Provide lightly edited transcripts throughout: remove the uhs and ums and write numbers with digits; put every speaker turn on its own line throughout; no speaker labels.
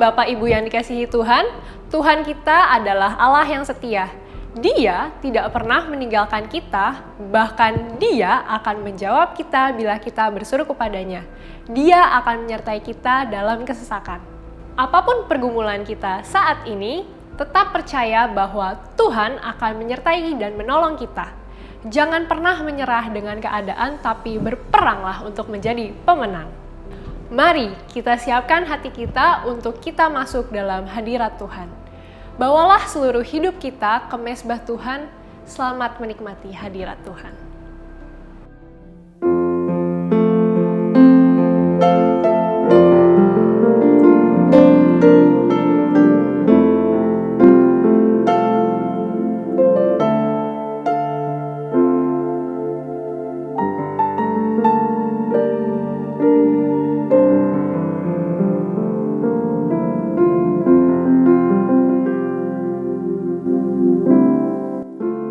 Bapak Ibu yang dikasihi Tuhan, Tuhan kita adalah Allah yang setia. Dia tidak pernah meninggalkan kita, bahkan Dia akan menjawab kita bila kita berseru kepadanya. Dia akan menyertai kita dalam kesesakan. Apapun pergumulan kita saat ini, tetap percaya bahwa Tuhan akan menyertai dan menolong kita. Jangan pernah menyerah dengan keadaan, tapi berperanglah untuk menjadi pemenang. Mari kita siapkan hati kita untuk kita masuk dalam hadirat Tuhan. Bawalah seluruh hidup kita ke mezbah Tuhan. Selamat menikmati hadirat Tuhan.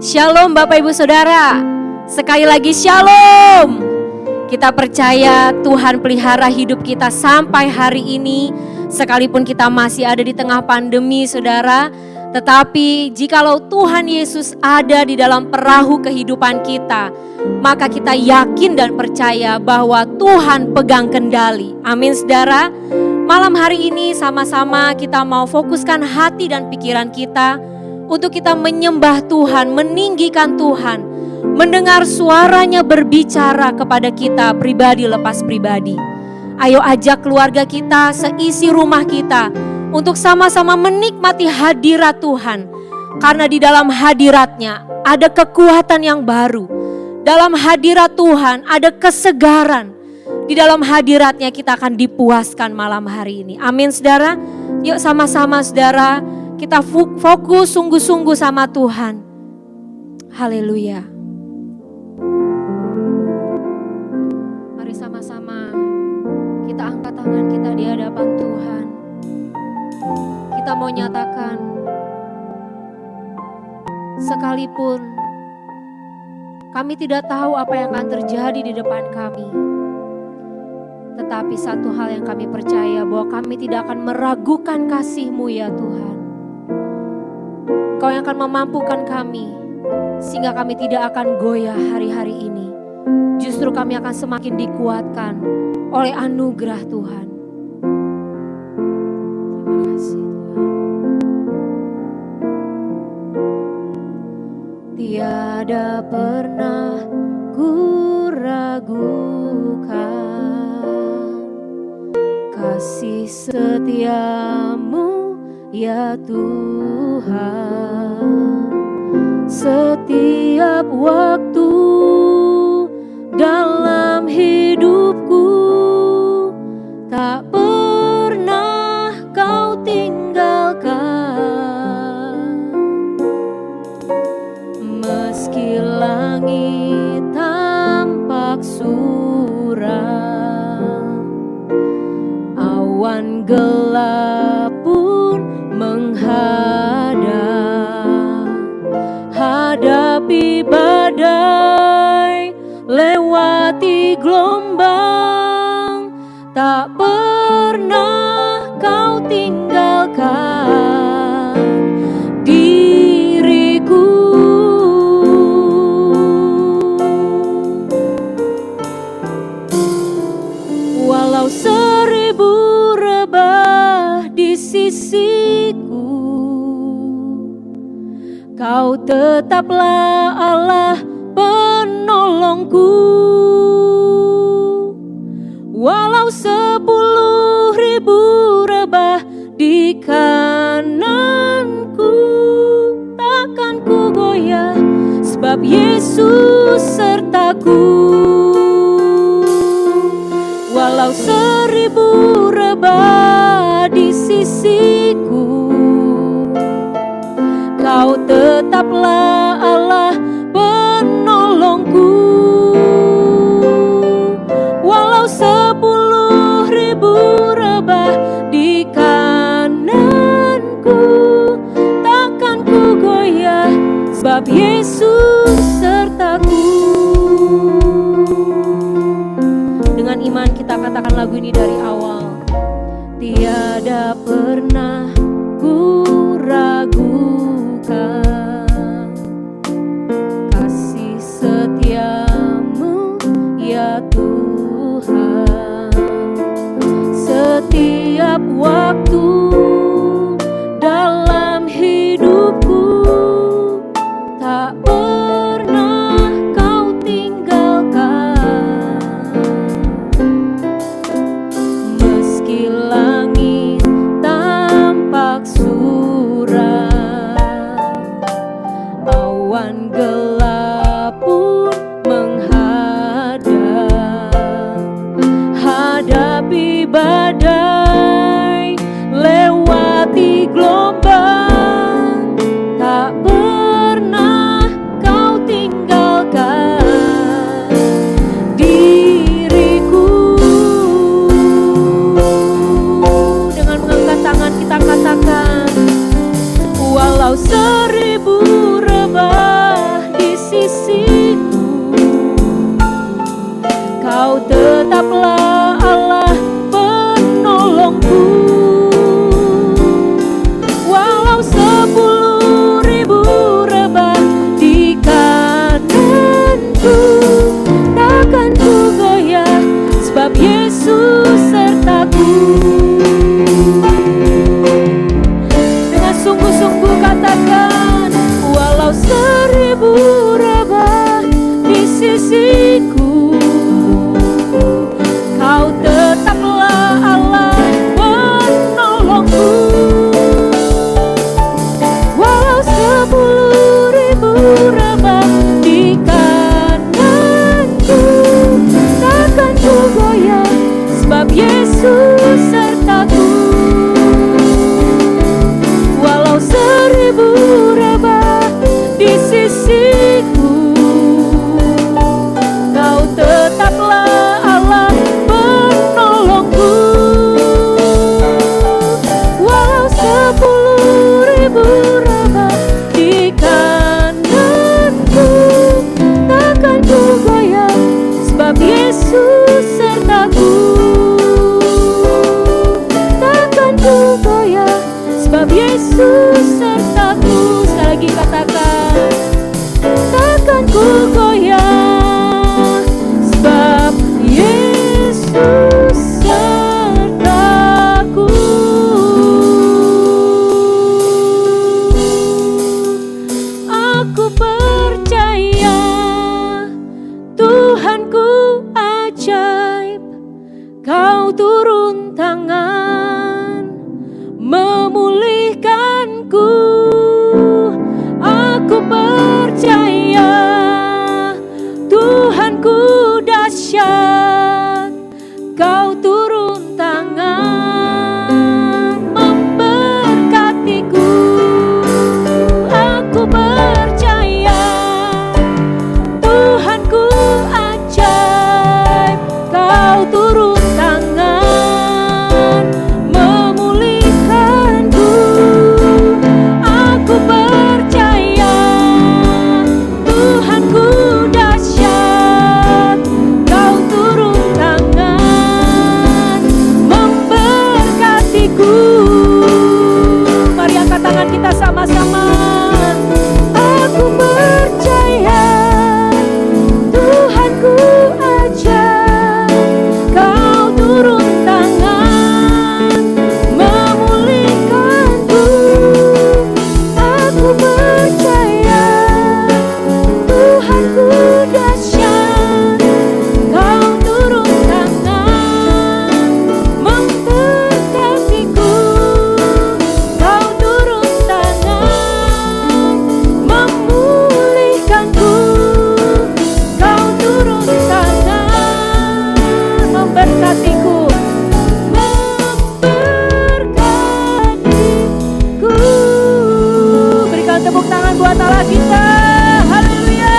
Shalom Bapak Ibu Saudara, sekali lagi Shalom. Kita percaya Tuhan pelihara hidup kita sampai hari ini, sekalipun kita masih ada di tengah pandemi Saudara. Tetapi jikalau Tuhan Yesus ada di dalam perahu kehidupan kita, maka kita yakin dan percaya bahwa Tuhan pegang kendali. Amin Saudara. Malam hari ini sama-sama kita mau fokuskan hati dan pikiran kita untuk kita menyembah Tuhan, meninggikan Tuhan, mendengar suaranya berbicara kepada kita pribadi lepas pribadi. Ayo ajak keluarga kita, seisi rumah kita, untuk sama-sama menikmati hadirat Tuhan. Karena di dalam hadiratnya ada kekuatan yang baru. Dalam hadirat Tuhan ada kesegaran. Di dalam hadiratnya kita akan dipuaskan malam hari ini. Amin saudara. Yuk sama-sama saudara, kita fokus sungguh-sungguh sama Tuhan. Haleluya. Mari sama-sama kita angkat tangan kita di hadapan Tuhan. Kita mau nyatakan, sekalipun kami tidak tahu apa yang akan terjadi di depan kami, tetapi satu hal yang kami percaya, bahwa kami tidak akan meragukan kasih-Mu ya Tuhan. Kau yang akan memampukan kami, sehingga kami tidak akan goyah hari-hari ini. Justru kami akan semakin dikuatkan oleh anugerah Tuhan. Terima kasih Tuhan. Tiada pernah ku ragukan kasih setiamu ya Tuhan. Setiap waktu dalam hidupku tak pernah kau tinggalkan. Meski langit tampak suram, awan gelap pun menghadap. Hadapi badai, lewati gelombang, tak pernah kau tinggalkan diriku. Walau 1000 rebah di sisiku, Kau tetaplah Allah penolongku. Walau 10.000 rebah di kananku, takkan ku goyah, sebab Yesus sertaku. Walau 1000 rebah di sisiku, Kau tetaplah Allah penolongku. Walau 10.000 rebah di kananku, takkan ku goyah, sebab Yesus sertaku. Dengan iman kita katakan lagu ini dari awal. Tiada pernah Tuhan. Setiap waktu dalam hidupku tak pernah Kau tinggalkan. Meski langit tampak suram, awan gelap pun menghadap. Hadapi badai, lewati gelombang, tak pernah Kau tinggalkan diriku. Dengan mengangkat tangan kita katakan, walau 1000 rebah di sisiku, Kau tetaplah Allah penolongku. Walau 10.000 rebah di kananku, takkan ku goyah, sebab Yesus sertaku. Dengan sungguh-sungguh katakan, walau 1000 rebah di sisiku, Kau tetaplah Allah penolongku. Walau 10.000 rebah di kananku, takkan ku goyah, sebab Yesus sertaku. Walau 1000 rebah di sisiku, Kau tetaplah Allah penolongku. Walau 10.000 rebah di kananku, takkan ku goyah, sebab Yesus sertaku. Takkan ku goyah, sebab Yesus sertaku. Sekali lagi katakan, takkan ku goyah, sebab Yesus sertaku. Aku percaya Tuhanku ajaib, Kau turun tangan memulihkanku. Aku percaya Tuhanku dahsyat, Kau turun tangan memberkatiku. Aku percaya Tuhanku ajaib, Kau turun tangan memulihkanku. Aku percaya Tuhanku dahsyat, Kau turun tangan memberkatiku. Mari angkat tangan kita sama-sama. Aku percaya Tuhanku ajaib, Kau turun tangan memulihkanku. Aku percaya Tuhanku dahsyat, Kau turun tangan memberkatiku. Kau turun tangan memulihkanku. Kau turun tangan memberkatiku. Memberkatiku. Berikan tepuk tangan buat Allah kita. Haleluya.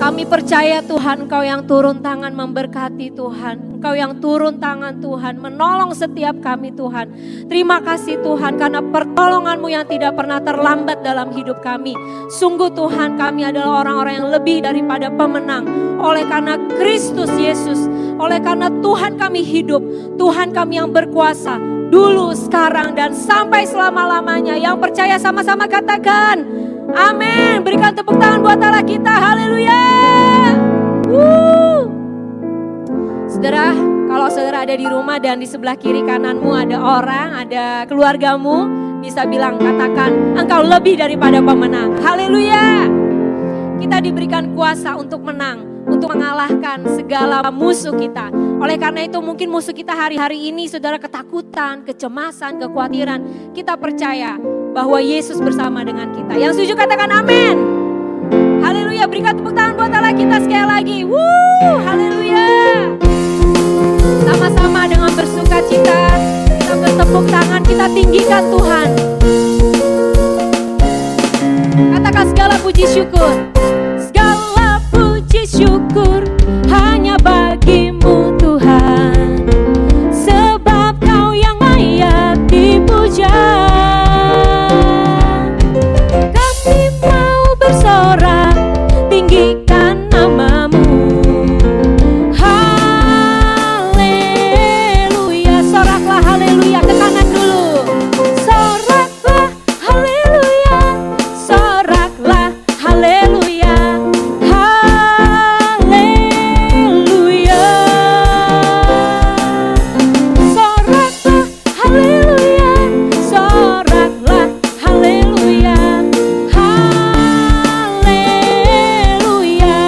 Kami percaya Tuhan, Engkau yang turun tangan memberkati Tuhan. Engkau yang turun tangan Tuhan, menolong setiap kami Tuhan. Terima kasih Tuhan karena pertolongan-Mu yang tidak pernah terlambat dalam hidup kami. Sungguh Tuhan, kami adalah orang-orang yang lebih daripada pemenang. Oleh karena Kristus Yesus, oleh karena Tuhan kami hidup, Tuhan kami yang berkuasa. Dulu, sekarang, dan sampai selama-lamanya. Yang percaya sama-sama katakan amin. Berikan tepuk tangan buat Allah kita. Haleluya. Saudara, kalau saudara ada di rumah dan di sebelah kiri kananmu ada orang, ada keluargamu, bisa bilang, katakan, engkau lebih daripada pemenang. Haleluya. Kita diberikan kuasa untuk menang, untuk mengalahkan segala musuh kita. Oleh karena itu mungkin musuh kita hari-hari ini saudara ketakutan, kecemasan, kekhawatiran. Kita percaya bahwa Yesus bersama dengan kita. Yang setuju katakan amin. Haleluya, berikan tepuk tangan buat Allah kita sekali lagi. Haleluya. Sama-sama dengan bersukacita, kita bertepuk tangan, kita tinggikan Tuhan. Katakan segala puji syukur. Segala puji syukur hanya bagimu Tuhan. Sebab kau yang layak dipuja. Kami mau bersorak, tinggikan namamu. Haleluya, soraklah haleluya, ke kanan dulu. Soraklah haleluya, soraklah haleluya, haleluya. Soraklah haleluya, soraklah haleluya, haleluya.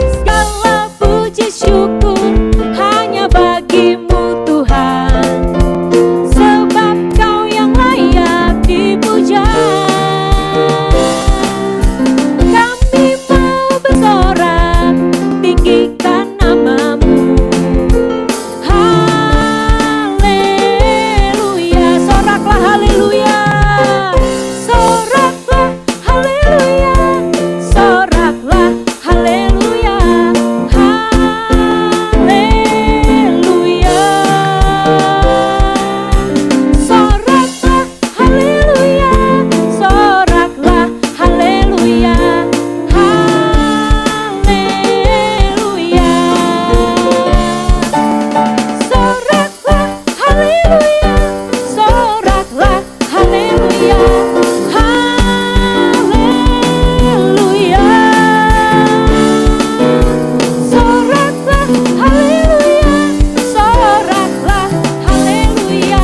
Segala puji syukur hanya bagimu Tuhan. Sebab kau yang layak dipuja. Kami mau bersorak, tinggikan namamu. Haleluya, soraklah haleluya. Soraklah haleluya, soraklah haleluya, haleluya. Soraklah haleluya, soraklah haleluya, haleluya. Soraklah haleluya, soraklah haleluya, haleluya. Soraklah haleluya, soraklah haleluya,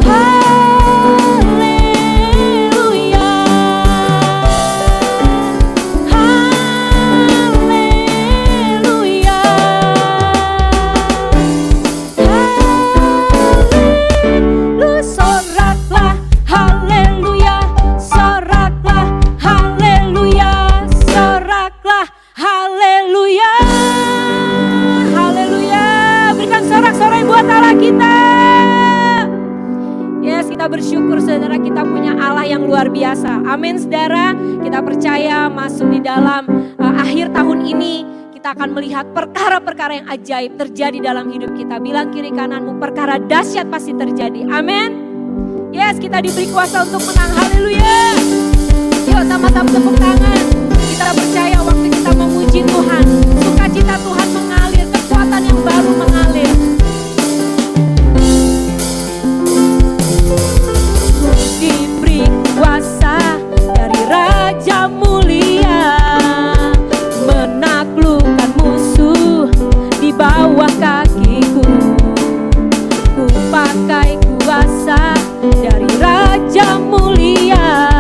haleluya, haleluya. Soraklah haleluya, soraklah haleluya, soraklah haleluya, haleluya. Berikan sorak-sorai buat Allah kita. Yes, kita bersyukur saudara, kita punya Allah yang luar biasa. Amin saudara, kita percaya masuk di dalam akhir tahun ini kita akan melihat perkara-perkara yang ajaib terjadi dalam hidup kita. Bilang kiri kananmu, perkara dahsyat pasti terjadi. Amin. Yes, kita diberi kuasa untuk menang. Haleluya. Yuk sama-sama tepuk tangan. Kita percaya waktu kita memuji Tuhan, sukacita Tuhan mengalir, kekuatan yang baru mengalir. Diberi kuasa dari Raja Mulia, menaklukkan musuh di bawah kakiku. Ku pakai kuasa dari Raja Mulia,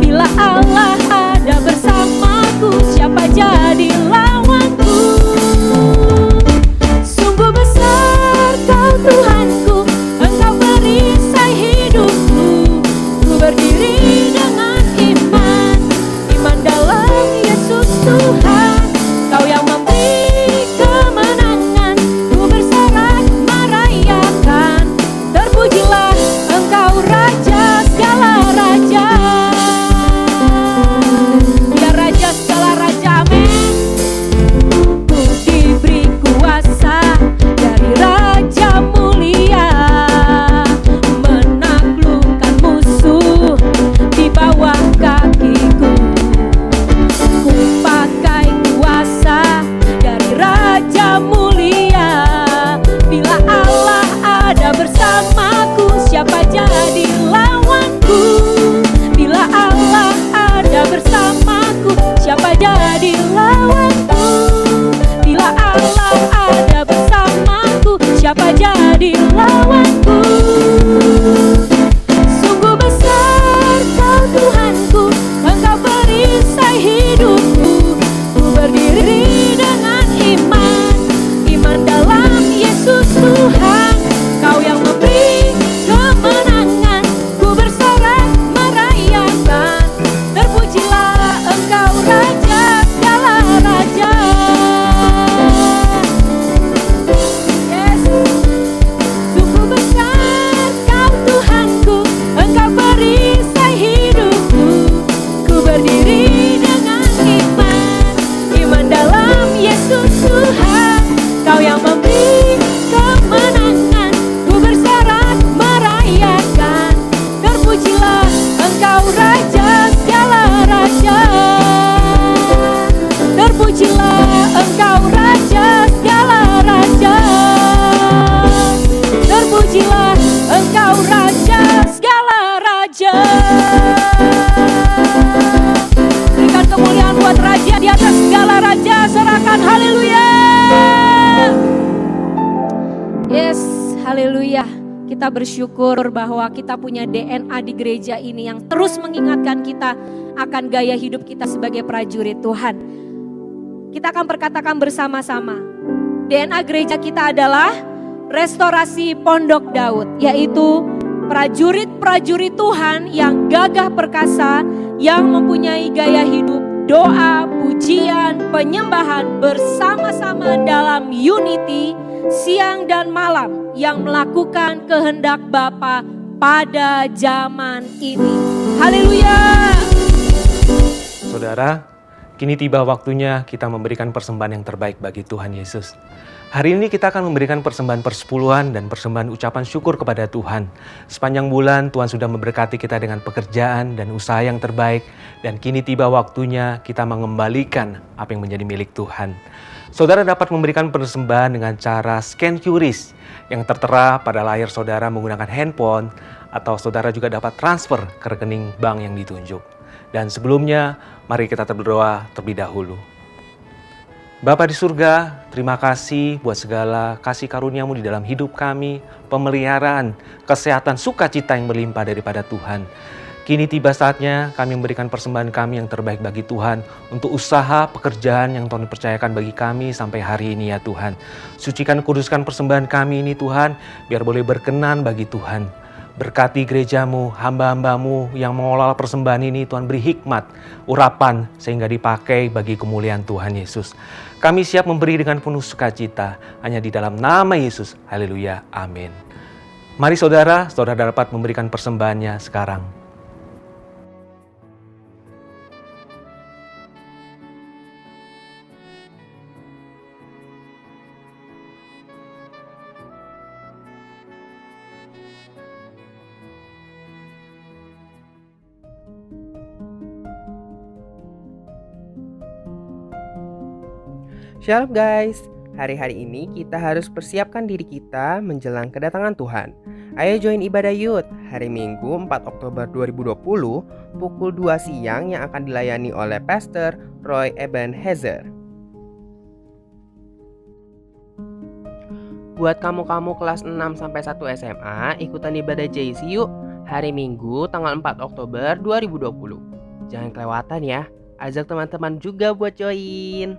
bila Allah ada Kita bersyukur bahwa kita punya DNA di gereja ini yang terus mengingatkan kita akan gaya hidup kita sebagai prajurit Tuhan. Kita akan perkatakan bersama-sama. DNA gereja kita adalah restorasi Pondok Daud, yaitu prajurit-prajurit Tuhan yang gagah perkasa, yang mempunyai gaya hidup doa, pujian, penyembahan bersama-sama dalam unity siang dan malam, yang melakukan kehendak Bapa pada zaman ini. Haleluya.
Saudara, kini tiba waktunya kita memberikan persembahan yang terbaik bagi Tuhan Yesus. Hari ini kita akan memberikan persembahan persepuluhan dan persembahan ucapan syukur kepada Tuhan. Sepanjang bulan Tuhan sudah memberkati kita dengan pekerjaan dan usaha yang terbaik. Dan kini tiba waktunya kita mengembalikan apa yang menjadi milik Tuhan. Saudara dapat memberikan persembahan dengan cara scan QRIS yang tertera pada layar saudara menggunakan handphone, atau saudara juga dapat transfer ke rekening bank yang ditunjuk. Dan sebelumnya, mari kita berdoa terlebih dahulu. Bapa di surga, terima kasih buat segala kasih karunia-Mu di dalam hidup kami, pemeliharaan, kesehatan, sukacita yang berlimpah daripada Tuhan. Kini tiba saatnya kami memberikan persembahan kami yang terbaik bagi Tuhan untuk usaha pekerjaan yang Tuhan percayakan bagi kami sampai hari ini ya Tuhan. Sucikan kuduskan persembahan kami ini Tuhan, biar boleh berkenan bagi Tuhan. Berkati gereja-Mu, hamba-hamba-Mu yang mengelola persembahan ini, Tuhan beri hikmat, urapan sehingga dipakai bagi kemuliaan Tuhan Yesus. Kami siap memberi dengan penuh sukacita, hanya di dalam nama Yesus. Haleluya, amin. Mari saudara dapat memberikan persembahannya sekarang.
Shalom guys, hari-hari ini kita harus persiapkan diri kita menjelang kedatangan Tuhan. Ayo join ibadah youth hari Minggu 4 Oktober 2020 pukul 2 siang yang akan dilayani oleh Pastor Roy Ebenezer. Buat kamu-kamu kelas 6-1 SMA, ikutan ibadah JC yuk hari Minggu tanggal 4 Oktober 2020. Jangan kelewatan ya, ajak teman-teman juga buat join.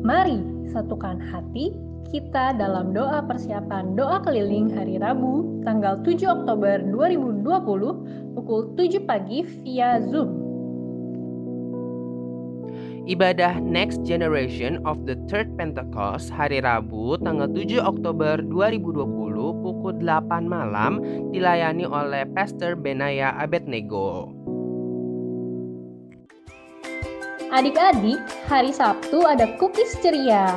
Mari satukan hati kita dalam doa persiapan doa keliling hari Rabu tanggal 7 Oktober 2020 pukul 7 pagi via Zoom.
Ibadah Next Generation of the Third Pentecost hari Rabu tanggal 7 Oktober 2020 pukul 8 malam dilayani oleh Pastor Benaya Abednego.
Adik-adik, hari Sabtu ada cookies ceria.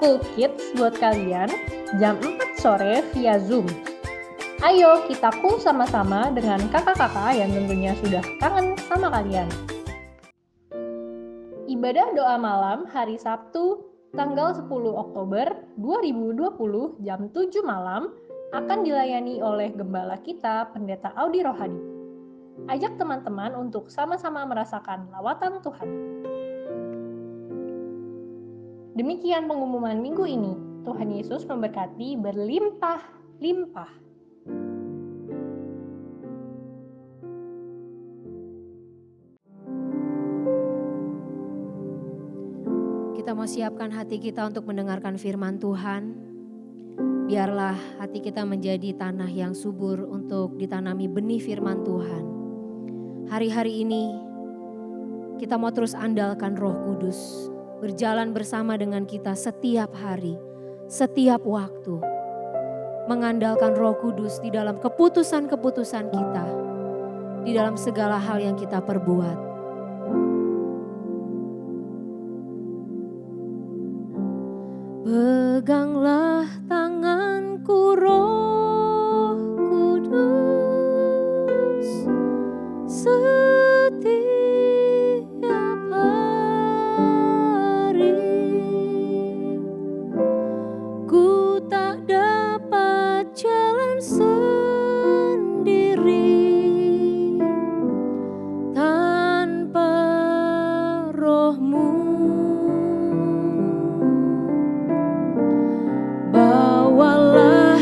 Cool Kids buat kalian jam 4 sore via Zoom. Ayo kita cool sama-sama dengan kakak-kakak yang tentunya sudah kangen sama kalian. Ibadah doa malam hari Sabtu tanggal 10 Oktober 2020 jam 7 malam akan dilayani oleh gembala kita Pendeta Audi Rohadi. Ajak teman-teman untuk sama-sama merasakan lawatan Tuhan. Demikian pengumuman minggu ini. Tuhan Yesus memberkati berlimpah-limpah.
Kita mau siapkan hati kita untuk mendengarkan firman Tuhan. Biarlah hati kita menjadi tanah yang subur untuk ditanami benih firman Tuhan. Hari-hari ini kita mau terus andalkan Roh Kudus, berjalan bersama dengan kita setiap hari, setiap waktu. Mengandalkan Roh Kudus di dalam keputusan-keputusan kita, di dalam segala hal yang kita perbuat. Peganglah tanganku Roh Kudus, setiap hari ku tak dapat jalan sendiri tanpa Roh-Mu. Bawalah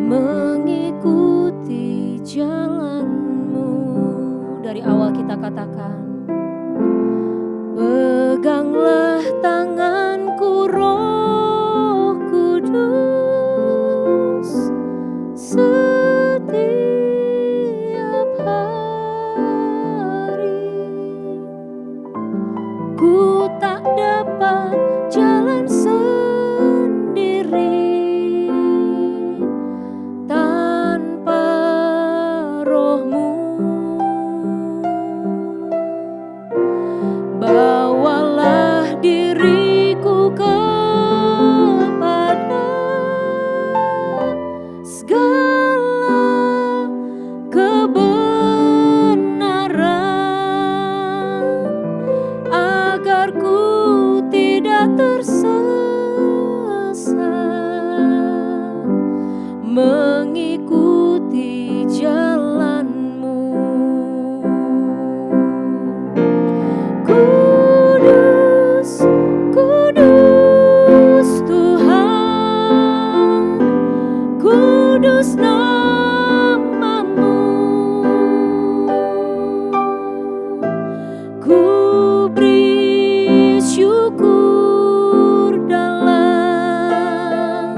mengikuti jalan-Mu. Dari awal kita katakan, peganglah tanganku Roh Kudus setiap hari. Ku tak dapat jalan sendiri tanpa Roh-Mu. Bawalah diriku kepada segala kebenaran, agar ku tidak tersesat mengikuti jalan-Mu. Kudus, kudus Tuhan, kudus nama-Mu. Ku beri syukur dalam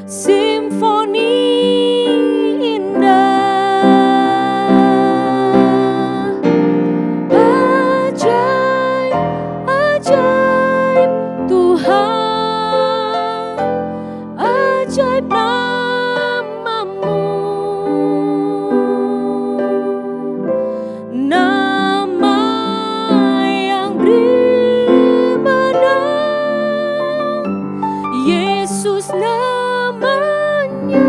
simfoni indah. Ajaib, ajaib Tuhan, ajaib nama-Mu. Nama yang beri menang, Yesus namanya.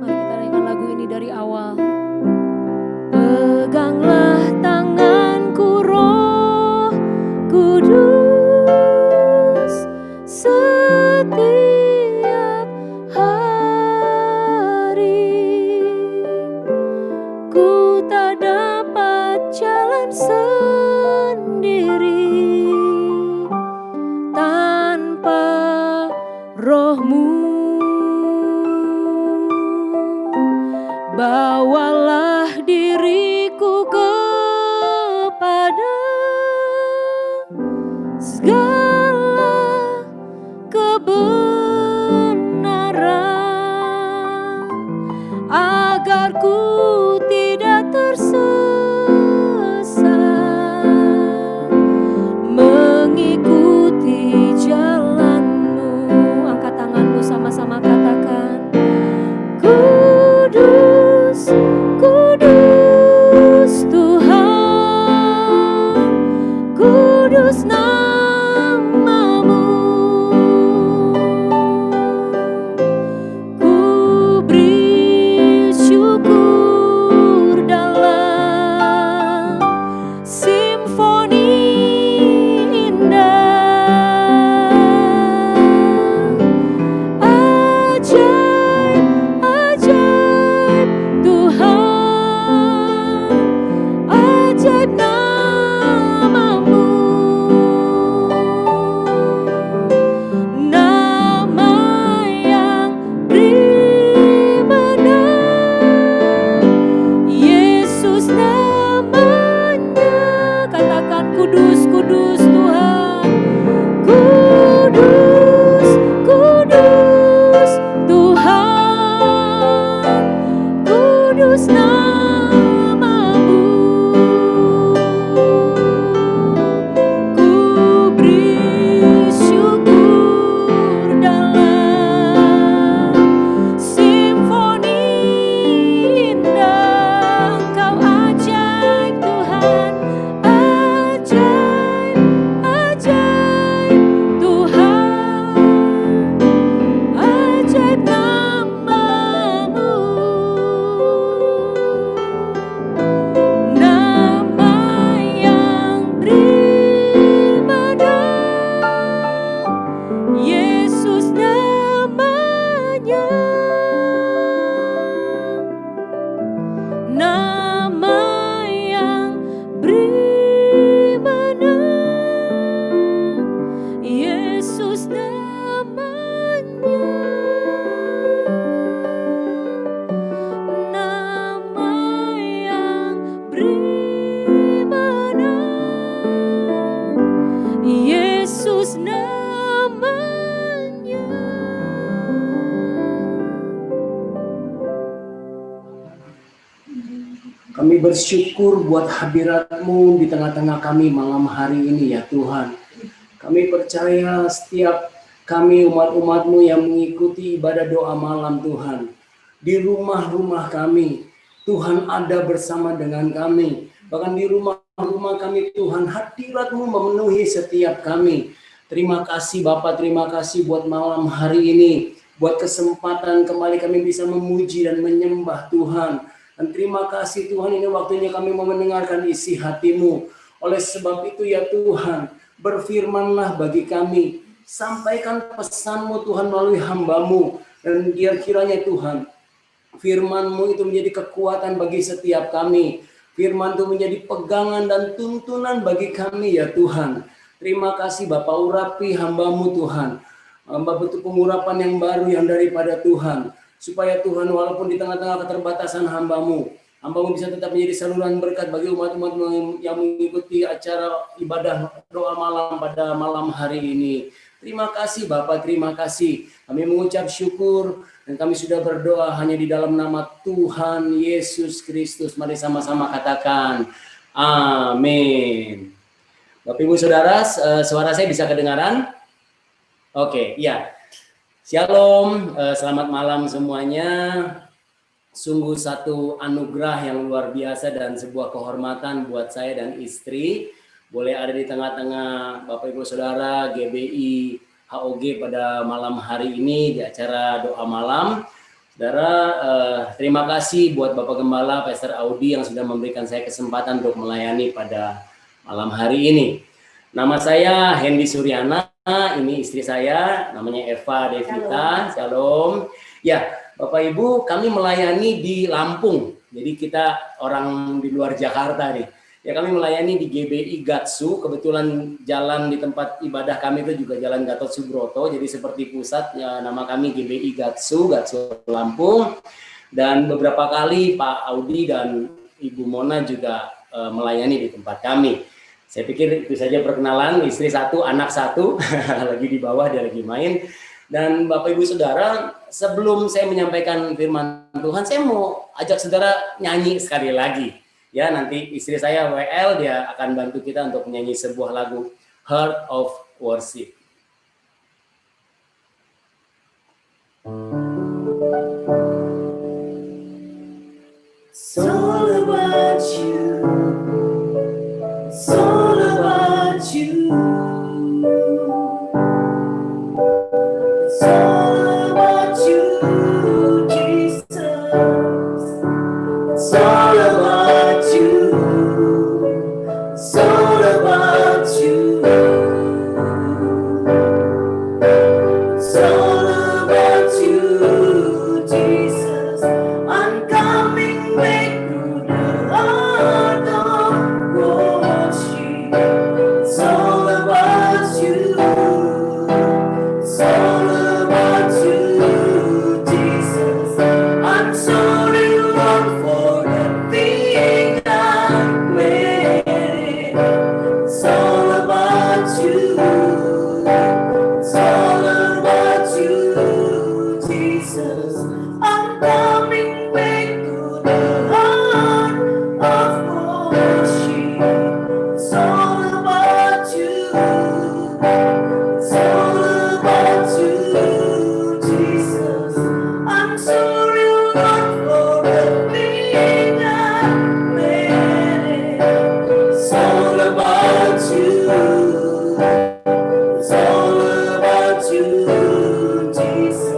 Mari kita nyanyikan lagu ini dari awal. Peganglah tanganku Roh Kudus setiap hari. Ku tak dapat jalan sendiri tanpa Roh-Mu. Bawalah diriku kepada segala kebenaran, agar ku tidak tersesat mengikuti jalan-Mu. Angkat tanganmu, sama-sama katakan, kudus, kudus Tuhan, kudus nama-Mu. Ku beri syukur dalam simfoni indah. Ajaib, ajaib Tuhan, ajaib nama-Mu. Nama yang beri menang, Yesus namanya. Katakan kudus, kudus Tuhan, kudus, kudus Tuhan, kudus nama-Mu. Ku beri syukur dalam simfoni indah. Engkau ajaib Tuhan, ajaib, ajaib Tuhan, ajaib nama-Mu. Nama yang beri menang, Yesus namanya. Nama yang beri menang, Yesus namanya.
Kami bersyukur buat hadirat-Mu di tengah-tengah kami malam hari ini ya Tuhan. Kami percaya setiap kami umat-umat-Mu yang mengikuti ibadah doa malam Tuhan. Di rumah-rumah kami, Tuhan ada bersama dengan kami. Bahkan di rumah-rumah kami Tuhan, hadirat-Mu memenuhi setiap kami. Terima kasih Bapak, terima kasih buat malam hari ini. Buat kesempatan kembali kami bisa memuji dan menyembah Tuhan. Dan terima kasih Tuhan, ini waktunya kami mau mendengarkan isi hati-Mu. Oleh sebab itu ya Tuhan, berfirmanlah bagi kami. Sampaikan pesan-Mu Tuhan melalui hamba-Mu. Dan kiranya Tuhan, firman-Mu itu menjadi kekuatan bagi setiap kami. Firman itu menjadi pegangan dan tuntunan bagi kami ya Tuhan. Terima kasih Bapak, urapi hamba-Mu Tuhan. Hamba butuh pengurapan yang baru yang daripada Tuhan. Supaya Tuhan walaupun di tengah-tengah keterbatasan hamba-Mu bisa tetap menjadi saluran berkat bagi umat-umat yang mengikuti acara ibadah doa malam pada malam hari ini. Terima kasih Bapak, terima kasih. Kami mengucap syukur dan kami sudah berdoa hanya di dalam nama Tuhan Yesus Kristus. Mari sama-sama katakan amin. Bapak Ibu Saudara, suara saya bisa kedengaran? Oke, ya. Shalom, selamat malam semuanya. Sungguh satu anugerah yang luar biasa dan sebuah kehormatan buat saya dan istri. Boleh ada di tengah-tengah Bapak Ibu Saudara GBI HOG pada malam hari ini di acara doa malam. Saudara, terima kasih buat Bapak Gembala, Pastor Audi yang sudah memberikan saya kesempatan untuk melayani pada malam hari ini. Nama saya Hendy Suryana. Ini istri saya, namanya Eva Devita. Shalom. Ya, Bapak Ibu, kami melayani di Lampung. Jadi kita orang di luar Jakarta nih. Ya, kami melayani di GBI Gatsu. Kebetulan jalan di tempat ibadah kami itu juga Jalan Gatot Subroto. Jadi seperti pusat, ya, nama kami GBI Gatsu Lampung. Dan beberapa kali Pak Audi dan Ibu Mona juga melayani di tempat kami. Saya pikir itu saja perkenalan, istri satu, anak satu, lagi di bawah, dia lagi main. Dan Bapak Ibu Saudara, sebelum saya menyampaikan firman Tuhan, saya mau ajak saudara nyanyi sekali lagi. Ya, nanti istri saya WL, dia akan bantu kita untuk menyanyi sebuah lagu, Heart of Worship. It's all about you. It's all about you. It's all about you, Jesus. It's all about you. It's all about you. It's all about you, Jesus. I'm coming back to the heart of worship. It's all about you. It's all about you, Jesus. I'm sorry, Lord, for the thing I made. It's all about you. It's all about you, Jesus. I'm coming back to the heart of worship. It's all about you. It's all about you, Jesus. I'm sorry, Lord, for the thing I made. It's all about you. It's all about you, Jesus.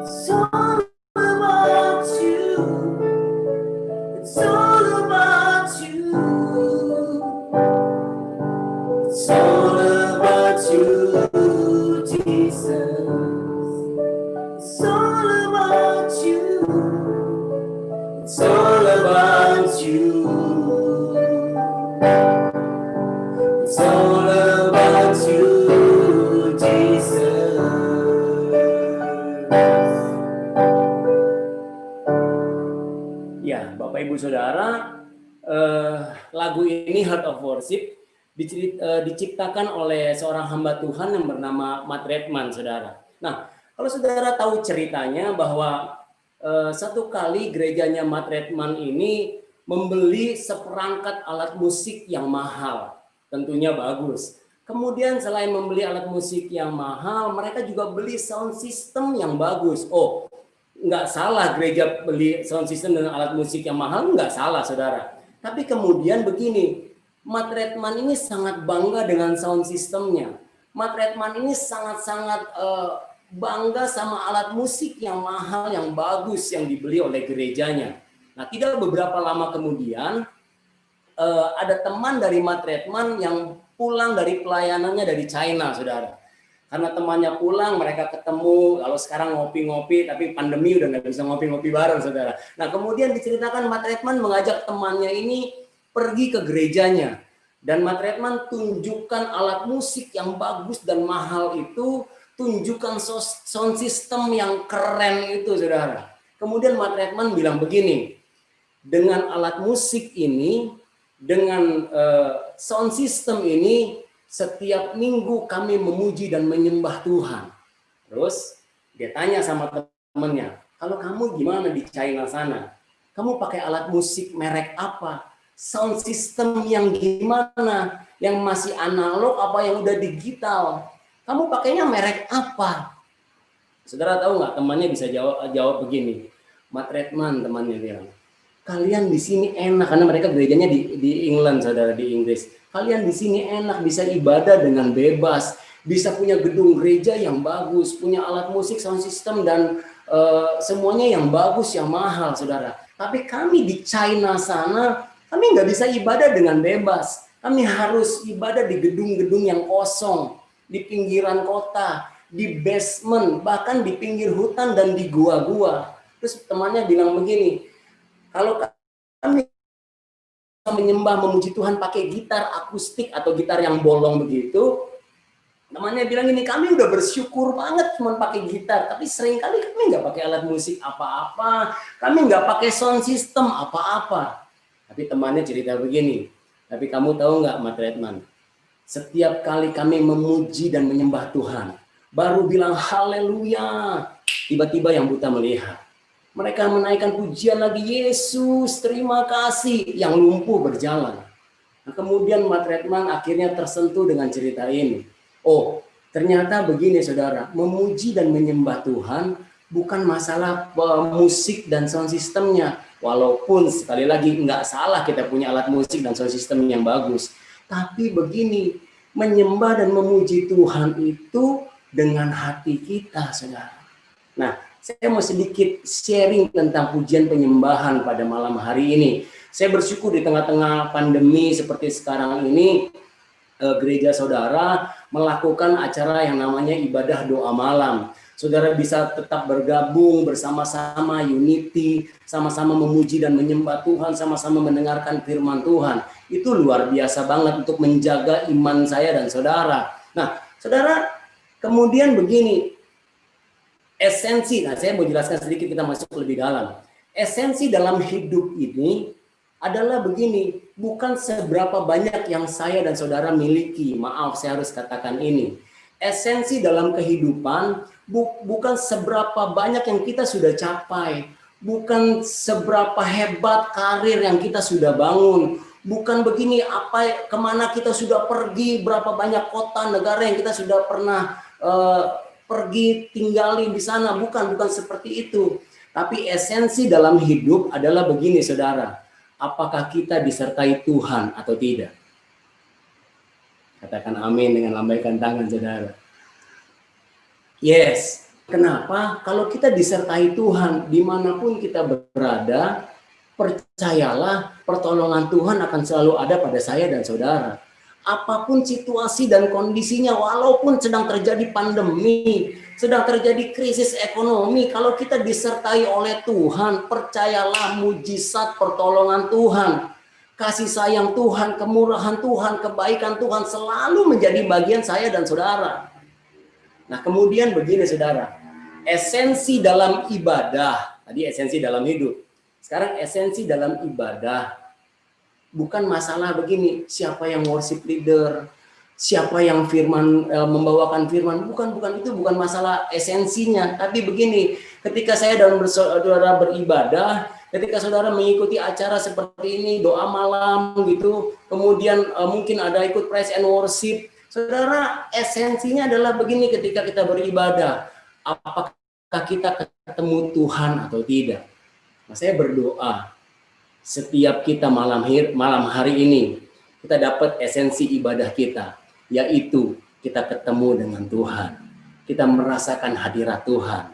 It's all about you. It's all about you. It's all about you, Jesus. It's all about you. It's all about you. It's all about you, Jesus. Ya, Bapak Ibu Saudara, lagu ini Heart of Worship diciptakan oleh seorang hamba Tuhan yang bernama Matt Redman, saudara. Nah, kalau saudara tahu ceritanya bahwa Satu kali gerejanya Matt Redman ini membeli seperangkat alat musik yang mahal, tentunya bagus. Kemudian selain membeli alat musik yang mahal, mereka juga beli sound system yang bagus. Oh, nggak salah gereja beli sound system dengan alat musik yang mahal, nggak salah saudara. Tapi kemudian begini, Matt Redman ini sangat bangga dengan sound systemnya. Matt Redman ini sangat-sangat bangga sama alat musik yang mahal, yang bagus, yang dibeli oleh gerejanya. Nah, tidak beberapa lama kemudian, ada teman dari Matt Redman yang pulang dari pelayanannya dari China, saudara. Karena temannya pulang, mereka ketemu, kalau sekarang ngopi-ngopi, tapi pandemi udah nggak bisa ngopi-ngopi bareng, saudara. Nah, kemudian diceritakan Matt Redman mengajak temannya ini pergi ke gerejanya. Dan Matt Redman tunjukkan alat musik yang bagus dan mahal itu, tunjukkan sound system yang keren itu, saudara. Kemudian Matt Redman bilang begini, dengan alat musik ini, dengan sound system ini, setiap minggu kami memuji dan menyembah Tuhan. Terus dia tanya sama temannya, kalau kamu gimana di China sana? Kamu pakai alat musik merek apa? Sound system yang gimana? Yang masih analog apa yang udah digital? Kamu pakainya merek apa? Saudara tahu nggak? Temannya bisa jawab begini. Matt Redman temannya bilang, kalian di sini enak karena mereka gerejanya di England, saudara, di Inggris. Kalian di sini enak, bisa ibadah dengan bebas, bisa punya gedung gereja yang bagus, punya alat musik, sound system dan semuanya yang bagus, yang mahal, saudara. Tapi kami di China sana, kami nggak bisa ibadah dengan bebas. Kami harus ibadah di gedung-gedung yang kosong, di pinggiran kota, di basement, bahkan di pinggir hutan dan di gua-gua. Terus temannya bilang begini, kalau kami menyembah, memuji Tuhan pakai gitar akustik atau gitar yang bolong begitu, temannya bilang ini, kami udah bersyukur banget cuma pakai gitar, tapi seringkali kami nggak pakai alat musik apa-apa, kami nggak pakai sound system apa-apa. Tapi temannya cerita begini, tapi kamu tahu nggak, Matt Redman, setiap kali kami memuji dan menyembah Tuhan, baru bilang haleluya, tiba-tiba yang buta melihat. Mereka menaikkan pujian lagi, Yesus terima kasih, yang lumpuh berjalan. Nah, kemudian Matt Redman akhirnya tersentuh dengan cerita ini. Oh, ternyata begini saudara, memuji dan menyembah Tuhan bukan masalah musik dan sound systemnya. Walaupun sekali lagi nggak salah kita punya alat musik dan sound system yang bagus. Tapi begini, menyembah dan memuji Tuhan itu dengan hati kita, saudara. Nah, saya mau sedikit sharing tentang pujian penyembahan pada malam hari ini. Saya bersyukur di tengah-tengah pandemi seperti sekarang ini, gereja saudara melakukan acara yang namanya ibadah doa malam. Saudara bisa tetap bergabung bersama-sama, unity, sama-sama memuji dan menyembah Tuhan, sama-sama mendengarkan firman Tuhan. Itu luar biasa banget untuk menjaga iman saya dan saudara. Nah, saudara, kemudian begini, esensi, nah saya mau jelaskan sedikit, kita masuk lebih dalam. Esensi dalam hidup ini adalah begini, bukan seberapa banyak yang saya dan saudara miliki, maaf saya harus katakan ini. Esensi dalam kehidupan bukan seberapa banyak yang kita sudah capai, bukan seberapa hebat karir yang kita sudah bangun, bukan begini apa kemana kita sudah pergi, berapa banyak kota negara yang kita sudah pernah pergi tinggali di sana, bukan seperti itu. Tapi esensi dalam hidup adalah begini saudara, apakah kita disertai Tuhan atau tidak? Katakan amin dengan lambaikan tangan saudara. Yes. Kenapa? Kalau kita disertai Tuhan, dimanapun kita berada, percayalah pertolongan Tuhan akan selalu ada pada saya dan saudara. Apapun situasi dan kondisinya, walaupun sedang terjadi pandemi, sedang terjadi krisis ekonomi, kalau kita disertai oleh Tuhan, percayalah mujizat pertolongan Tuhan, kasih sayang Tuhan, kemurahan Tuhan, kebaikan Tuhan selalu menjadi bagian saya dan saudara. Nah, kemudian begini saudara, esensi dalam ibadah, tadi esensi dalam hidup, sekarang esensi dalam ibadah, bukan masalah begini, siapa yang worship leader, siapa yang membawakan firman, bukan itu bukan masalah esensinya, tapi begini, ketika saya dan saudara beribadah, ketika saudara mengikuti acara seperti ini, doa malam gitu, kemudian mungkin ada ikut praise and worship, saudara, esensinya adalah begini, ketika kita beribadah, apakah kita ketemu Tuhan atau tidak? Nah, saya berdoa setiap kita malam hari ini kita dapat esensi ibadah kita, yaitu kita ketemu dengan Tuhan, kita merasakan hadirat Tuhan.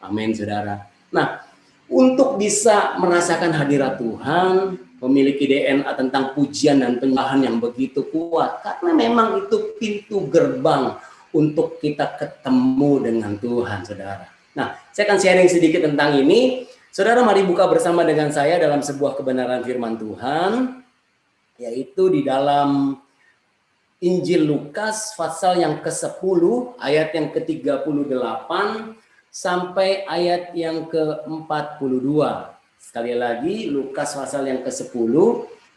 Amin, saudara. Nah, untuk bisa merasakan hadirat Tuhan, memiliki DNA tentang pujian dan penyembahan yang begitu kuat, karena memang itu pintu gerbang untuk kita ketemu dengan Tuhan, saudara. Nah, saya akan sharing sedikit tentang ini. Saudara, mari buka bersama dengan saya dalam sebuah kebenaran firman Tuhan, yaitu di dalam Injil Lukas pasal yang ke-10, ayat yang ke-38 sampai ayat yang ke-42. Sekali lagi, Lukas pasal yang ke-10,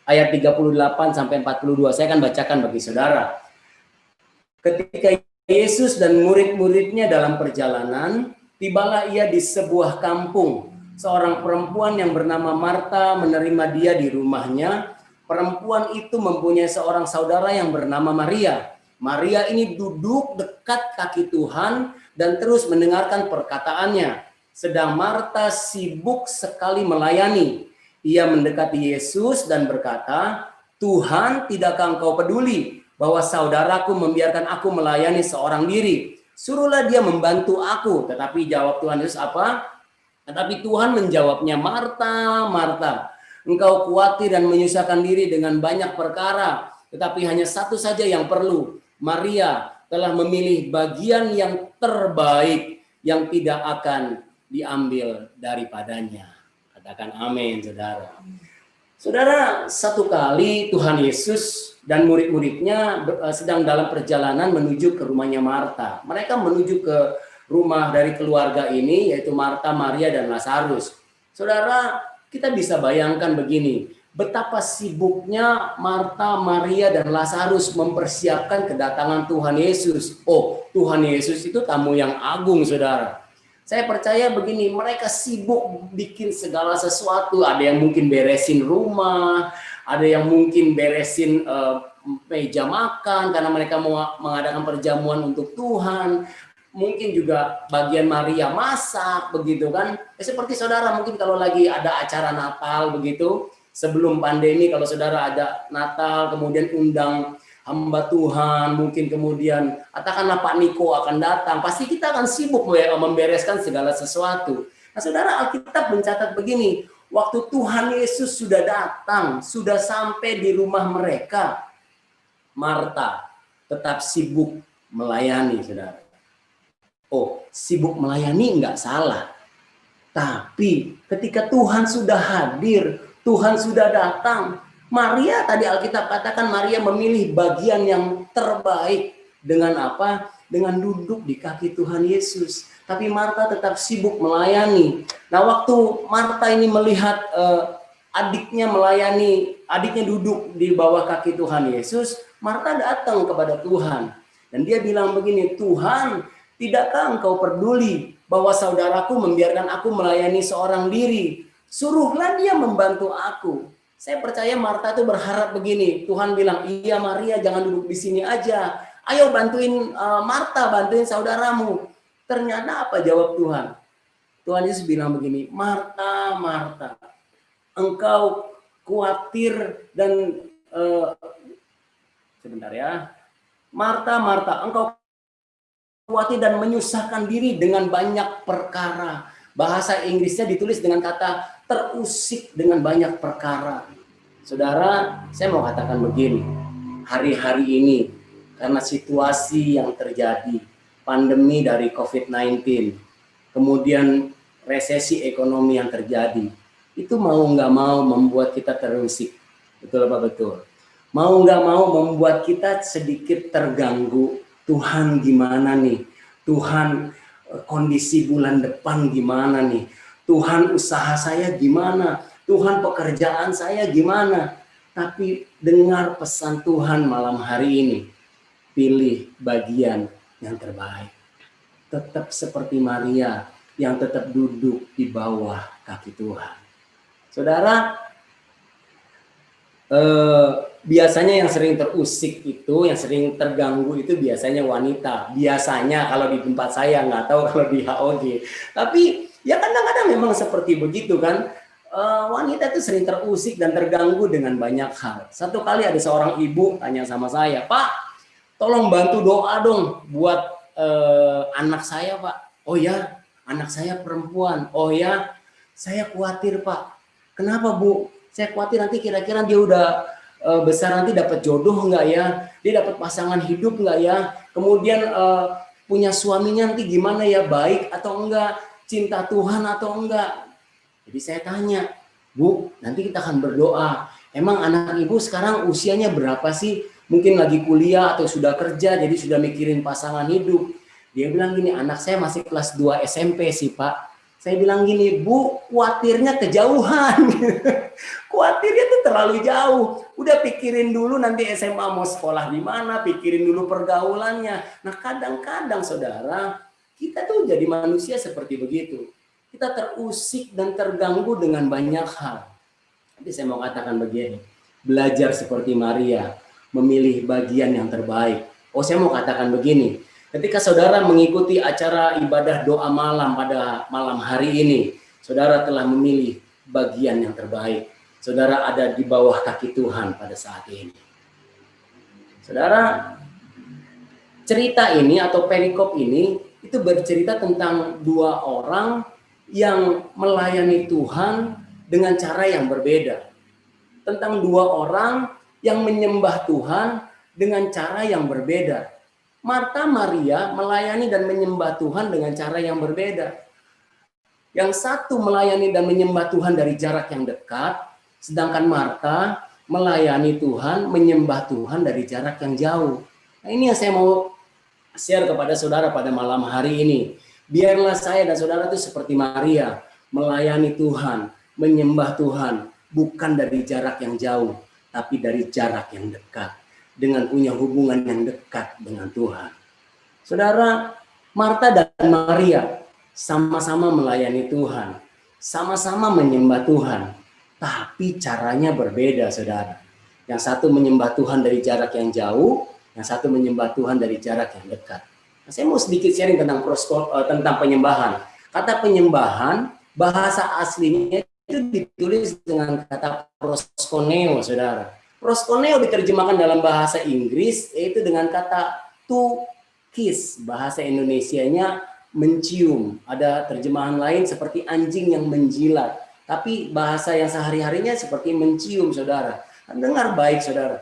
ayat 38 sampai 42. Saya akan bacakan bagi saudara. Ketika Yesus dan murid-muridnya dalam perjalanan, tibalah ia di sebuah kampung. Seorang perempuan yang bernama Marta menerima dia di rumahnya. Perempuan itu mempunyai seorang saudara yang bernama Maria. Maria ini duduk dekat kaki Tuhan dan terus mendengarkan perkataannya. Sedang Marta sibuk sekali melayani. Ia mendekati Yesus dan berkata, "Tuhan, tidakkah engkau peduli bahwa saudaraku membiarkan aku melayani seorang diri? Suruhlah dia membantu aku." Tetapi jawab Tuhan Yesus apa? Tetapi Tuhan menjawabnya, "Marta, Marta, engkau khawatir dan menyusahkan diri dengan banyak perkara, tetapi hanya satu saja yang perlu. Maria telah memilih bagian yang terbaik yang tidak akan diambil daripadanya." Katakan amin, saudara. Saudara, satu kali Tuhan Yesus dan murid-muridnya sedang dalam perjalanan menuju ke rumahnya Marta. Mereka menuju ke rumah dari keluarga ini, yaitu Marta, Maria, dan Lazarus. Saudara, kita bisa bayangkan begini, betapa sibuknya Marta, Maria, dan Lazarus mempersiapkan kedatangan Tuhan Yesus. Oh, Tuhan Yesus itu tamu yang agung, saudara. Saya percaya begini, mereka sibuk bikin segala sesuatu. Ada yang mungkin beresin rumah, ada yang mungkin beresin meja makan, karena mereka mau mengadakan perjamuan untuk Tuhan. Mungkin juga bagian Maria masak, begitu kan. Seperti saudara mungkin kalau lagi ada acara Natal begitu, sebelum pandemi kalau saudara ada Natal, kemudian undang hamba Tuhan, mungkin kemudian katakanlah Pak Niko akan datang, pasti kita akan sibuk membereskan segala sesuatu. Nah, saudara, Alkitab mencatat begini, waktu Tuhan Yesus sudah datang, sudah sampai di rumah mereka, Marta tetap sibuk melayani, saudara. Oh, sibuk melayani enggak salah. Tapi ketika Tuhan sudah hadir, Tuhan sudah datang, Maria, tadi Alkitab katakan Maria memilih bagian yang terbaik. Dengan apa? Dengan duduk di kaki Tuhan Yesus. Tapi Marta tetap sibuk melayani. Nah, waktu Marta ini melihat adiknya melayani, adiknya duduk di bawah kaki Tuhan Yesus, Marta datang kepada Tuhan. Dan dia bilang begini, "Tuhan, tidakkah engkau peduli bahwa saudaraku membiarkan aku melayani seorang diri? Suruhlah dia membantu aku." Saya percaya Marta itu berharap begini. Tuhan bilang, "Iya Maria, jangan duduk di sini aja. Ayo bantuin Marta, bantuin saudaramu." Ternyata apa jawab Tuhan? Tuhan Yesus bilang begini, "Marta, Marta, engkau khawatir dan..." Sebentar ya. "Marta, Marta, engkau khawatir dan menyusahkan diri dengan banyak perkara." Bahasa Inggrisnya ditulis dengan kata terusik dengan banyak perkara. Saudara, saya mau katakan begini. Hari-hari ini, karena situasi yang terjadi, pandemi dari COVID-19, kemudian resesi ekonomi yang terjadi, itu mau nggak mau membuat kita terusik. Betul apa betul? Mau nggak mau membuat kita sedikit terganggu. Tuhan gimana nih? Tuhan, kondisi bulan depan gimana nih? Tuhan, usaha saya gimana? Tuhan, pekerjaan saya gimana? Tapi dengar pesan Tuhan malam hari ini. pilih bagian yang terbaik. Tetap seperti Maria yang tetap duduk di bawah kaki Tuhan. Saudara, biasanya yang sering terusik itu, yang sering terganggu itu biasanya wanita. Biasanya kalau di tempat saya, nggak tahu kalau di HOG. Tapi ya kadang-kadang memang seperti begitu kan. Wanita itu sering terusik dan terganggu dengan banyak hal. Satu kali ada seorang ibu tanya sama saya, "Pak, tolong bantu doa dong buat anak saya, Pak." "Oh ya, anak saya perempuan." "Oh ya, saya khawatir, Pak." "Kenapa, Bu?" "Saya khawatir nanti kira-kira dia udah besar nanti dapat jodoh nggak ya? Dia dapat pasangan hidup nggak ya? Kemudian punya suaminya nanti gimana ya? Baik atau enggak? Cinta Tuhan atau enggak?" Jadi saya tanya, "Bu, nanti kita akan berdoa. Emang anak ibu sekarang usianya berapa sih? Mungkin lagi kuliah atau sudah kerja, jadi sudah mikirin pasangan hidup." Dia bilang gini, "Anak saya masih kelas 2 SMP sih, Pak." Saya bilang gini, "Bu, khawatirnya kejauhan." Khawatirnya tuh terlalu jauh. Udah pikirin dulu nanti SMA mau sekolah di mana, pikirin dulu pergaulannya. Nah, kadang-kadang saudara, kita tuh jadi manusia seperti begitu. Kita terusik dan terganggu dengan banyak hal. Jadi saya mau katakan begini, belajar seperti Maria, memilih bagian yang terbaik. Oh, saya mau katakan begini, ketika saudara mengikuti acara ibadah doa malam pada malam hari ini, saudara telah memilih bagian yang terbaik. Saudara ada di bawah kaki Tuhan pada saat ini. Saudara, cerita ini atau perikop ini itu bercerita tentang dua orang yang melayani Tuhan dengan cara yang berbeda. Tentang dua orang yang menyembah Tuhan dengan cara yang berbeda. Marta Maria melayani dan menyembah Tuhan dengan cara yang berbeda. Yang satu melayani dan menyembah Tuhan dari jarak yang dekat, sedangkan Marta melayani Tuhan, menyembah Tuhan dari jarak yang jauh. Nah, ini yang saya mau share kepada saudara pada malam hari ini. Biarlah saya dan saudara itu seperti Maria, melayani Tuhan, menyembah Tuhan, bukan dari jarak yang jauh, tapi dari jarak yang dekat, dengan punya hubungan yang dekat dengan Tuhan. Saudara, Marta dan Maria sama-sama melayani Tuhan, sama-sama menyembah Tuhan, tapi caranya berbeda, saudara. Yang satu menyembah Tuhan dari jarak yang jauh, yang satu menyembah Tuhan dari jarak yang dekat. Saya mau sedikit sharing tentang penyembahan. Kata penyembahan, bahasa aslinya itu ditulis dengan kata proskuneo, saudara. Proskuneo diterjemahkan dalam bahasa Inggris, yaitu dengan kata to kiss. Bahasa Indonesianya mencium. Ada terjemahan lain seperti anjing yang menjilat. Tapi bahasa yang sehari-harinya seperti mencium, saudara. Dengar baik, saudara.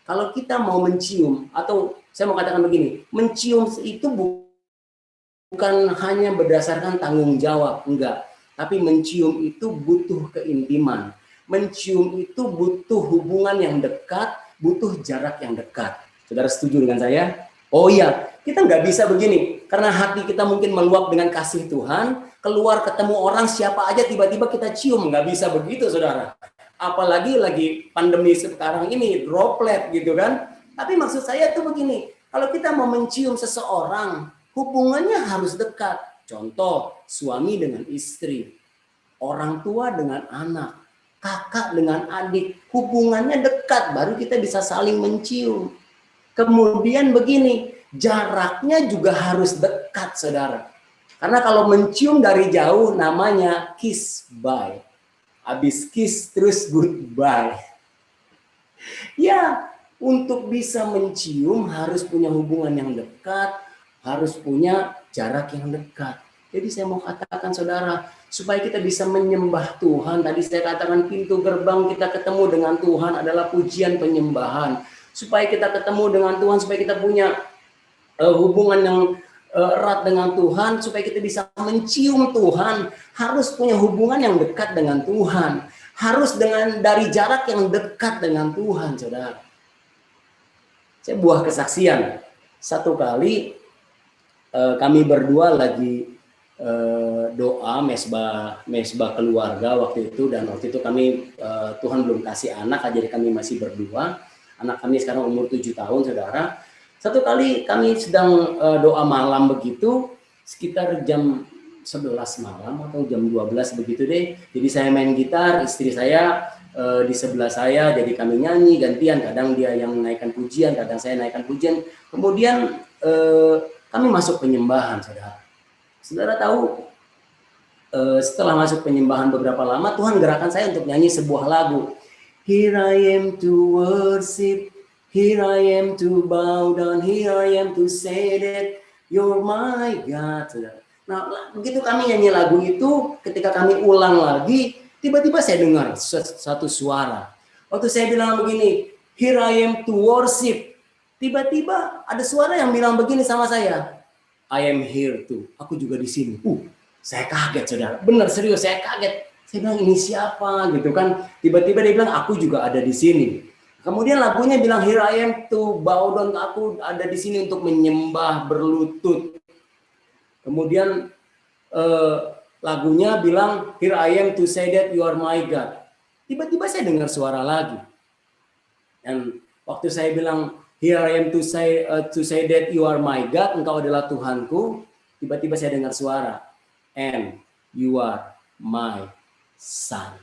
Kalau kita mau mencium, atau saya mau katakan begini, mencium itu bukan hanya berdasarkan tanggung jawab, enggak. Tapi mencium itu butuh keintiman. Mencium itu butuh hubungan yang dekat, butuh jarak yang dekat. Saudara setuju dengan saya? Oh iya, kita nggak bisa begini. Karena hati kita mungkin meluap dengan kasih Tuhan, keluar ketemu orang siapa aja tiba-tiba kita cium. Nggak bisa begitu, saudara. Apalagi lagi pandemi sekarang ini, droplet gitu kan. Tapi maksud saya tuh begini, kalau kita mau mencium seseorang, hubungannya harus dekat. Contoh, suami dengan istri, orang tua dengan anak, kakak dengan adik, hubungannya dekat, baru kita bisa saling mencium. Kemudian begini, jaraknya juga harus dekat, saudara. Karena kalau mencium dari jauh namanya kiss bye. Habis kiss terus goodbye. Ya, untuk bisa mencium harus punya hubungan yang dekat, harus punya jarak yang dekat. Jadi saya mau katakan saudara, supaya kita bisa menyembah Tuhan, tadi saya katakan pintu gerbang kita ketemu dengan Tuhan adalah pujian penyembahan. Supaya kita ketemu dengan Tuhan, supaya kita punya hubungan yang erat dengan Tuhan, supaya kita bisa mencium Tuhan, harus punya hubungan yang dekat dengan Tuhan, harus dari jarak yang dekat dengan Tuhan, saudara. Saya buah kesaksian. Satu kali kami berdua lagi doa mesbah keluarga waktu itu, dan waktu itu kami Tuhan belum kasih anak, jadi kami masih berdua. Anak kami sekarang umur 7 tahun, saudara. Satu kali kami sedang doa malam begitu, sekitar jam 11 malam atau jam 12 begitu deh. Jadi saya main gitar, istri saya di sebelah saya, jadi kami nyanyi gantian. Kadang dia yang menaikkan pujian, kadang saya naikkan pujian. Kemudian kami masuk penyembahan, saudara. Saudara tahu, setelah masuk penyembahan beberapa lama, Tuhan gerakan saya untuk nyanyi sebuah lagu. Here I am to worship, here I am to bow down, here I am to say that you're my God. Saudara. Nah, begitu kami nyanyi lagu itu, ketika kami ulang lagi, tiba-tiba saya dengar satu suara. Waktu saya bilang begini, here I am to worship. Tiba-tiba ada suara yang bilang begini sama saya, I am here too. Aku juga di sini. Saya kaget, saudara. Benar, serius, saya kaget. Saya bilang, ini siapa? Gitu kan. Tiba-tiba dia bilang, aku juga ada di sini. Kemudian lagunya bilang, here I am to bow down. Aku ada di sini untuk menyembah, berlutut. Kemudian lagunya bilang, here I am to say that you are my God. Tiba-tiba saya dengar suara lagi. Dan waktu saya bilang, here I am to say that you are my God, engkau adalah Tuhanku. Tiba-tiba saya dengar suara, and you are my son.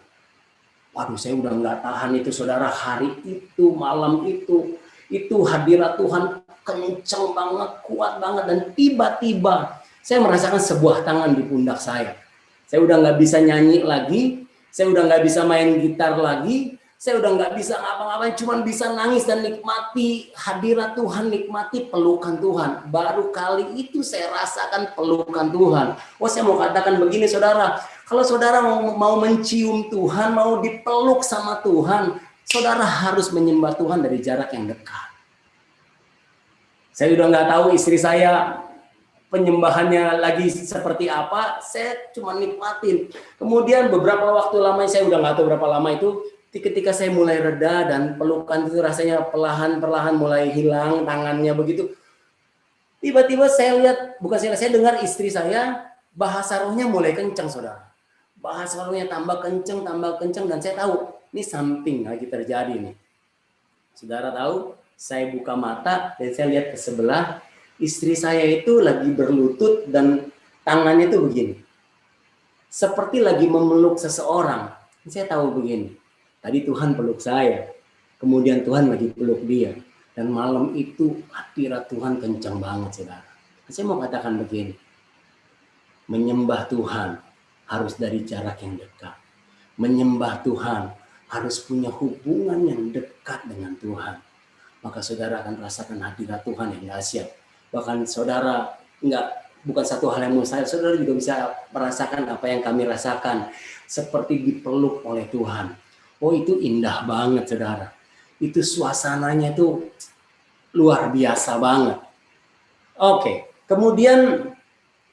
Waduh, saya udah nggak tahan itu, saudara. Hari itu, malam itu hadirat Tuhan kencang banget, kuat banget, dan tiba-tiba saya merasakan sebuah tangan di pundak saya. Saya udah nggak bisa nyanyi lagi, saya udah nggak bisa main gitar lagi, saya udah nggak bisa ngapa-ngapain, cuma bisa nangis dan nikmati hadirat Tuhan, nikmati pelukan Tuhan. Baru kali itu saya rasakan pelukan Tuhan. Saya mau katakan begini, saudara, kalau saudara mau mencium Tuhan, mau dipeluk sama Tuhan, saudara harus menyembah Tuhan dari jarak yang dekat. Saya udah nggak tahu istri saya penyembahannya lagi seperti apa, saya cuma nikmatin. Kemudian beberapa waktu lamanya, saya udah nggak tahu berapa lama itu, ketika saya mulai reda dan pelukan itu rasanya perlahan-perlahan mulai hilang, tangannya begitu. Tiba-tiba saya lihat, saya dengar istri saya, bahasa rohnya mulai kencang, saudara. Bahasa rohnya tambah kencang, dan saya tahu, ini something lagi terjadi nih. Saudara tahu, saya buka mata dan saya lihat ke sebelah, istri saya itu lagi berlutut dan tangannya itu begini. Seperti lagi memeluk seseorang. Saya tahu begini. Tadi Tuhan peluk saya. Kemudian Tuhan lagi peluk dia. Dan malam itu hadirat Tuhan kencang banget, saudara. Saya mau katakan begini. Menyembah Tuhan harus dari jarak yang dekat. Menyembah Tuhan harus punya hubungan yang dekat dengan Tuhan. Maka saudara akan rasakan hadirat Tuhan yang dahsyat. Bahkan saudara bukan satu hal yang mustahil, saudara juga bisa merasakan apa yang kami rasakan, seperti dipeluk oleh Tuhan. Itu indah banget, saudara. Itu suasananya itu luar biasa banget. Oke, kemudian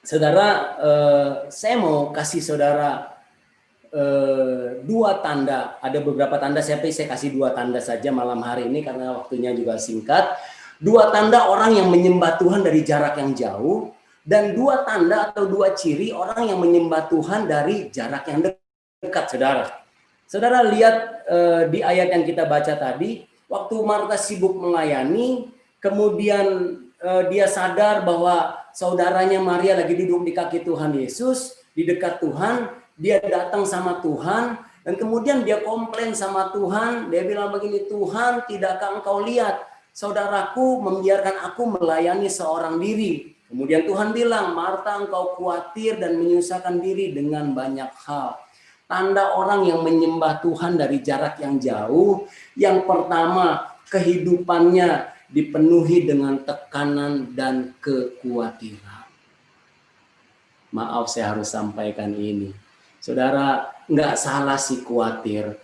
saudara, saya mau kasih saudara dua tanda. Ada beberapa tanda, saya kasih dua tanda saja malam hari ini karena waktunya juga singkat. Dua tanda orang yang menyembah Tuhan dari jarak yang jauh, dan dua tanda atau dua ciri orang yang menyembah Tuhan dari jarak yang dekat, saudara. Saudara lihat di ayat yang kita baca tadi, waktu Marta sibuk melayani, kemudian dia sadar bahwa saudaranya Maria lagi duduk di kaki Tuhan Yesus, di dekat Tuhan, dia datang sama Tuhan, dan kemudian dia komplain sama Tuhan, dia bilang begini, Tuhan, tidakkah engkau lihat saudaraku membiarkan aku melayani seorang diri? Kemudian Tuhan bilang, Marta, engkau khawatir dan menyusahkan diri dengan banyak hal. Tanda orang yang menyembah Tuhan dari jarak yang jauh, yang pertama, kehidupannya dipenuhi dengan tekanan dan kekhawatiran. Maaf, saya harus sampaikan ini. Saudara, nggak salah sih khawatir,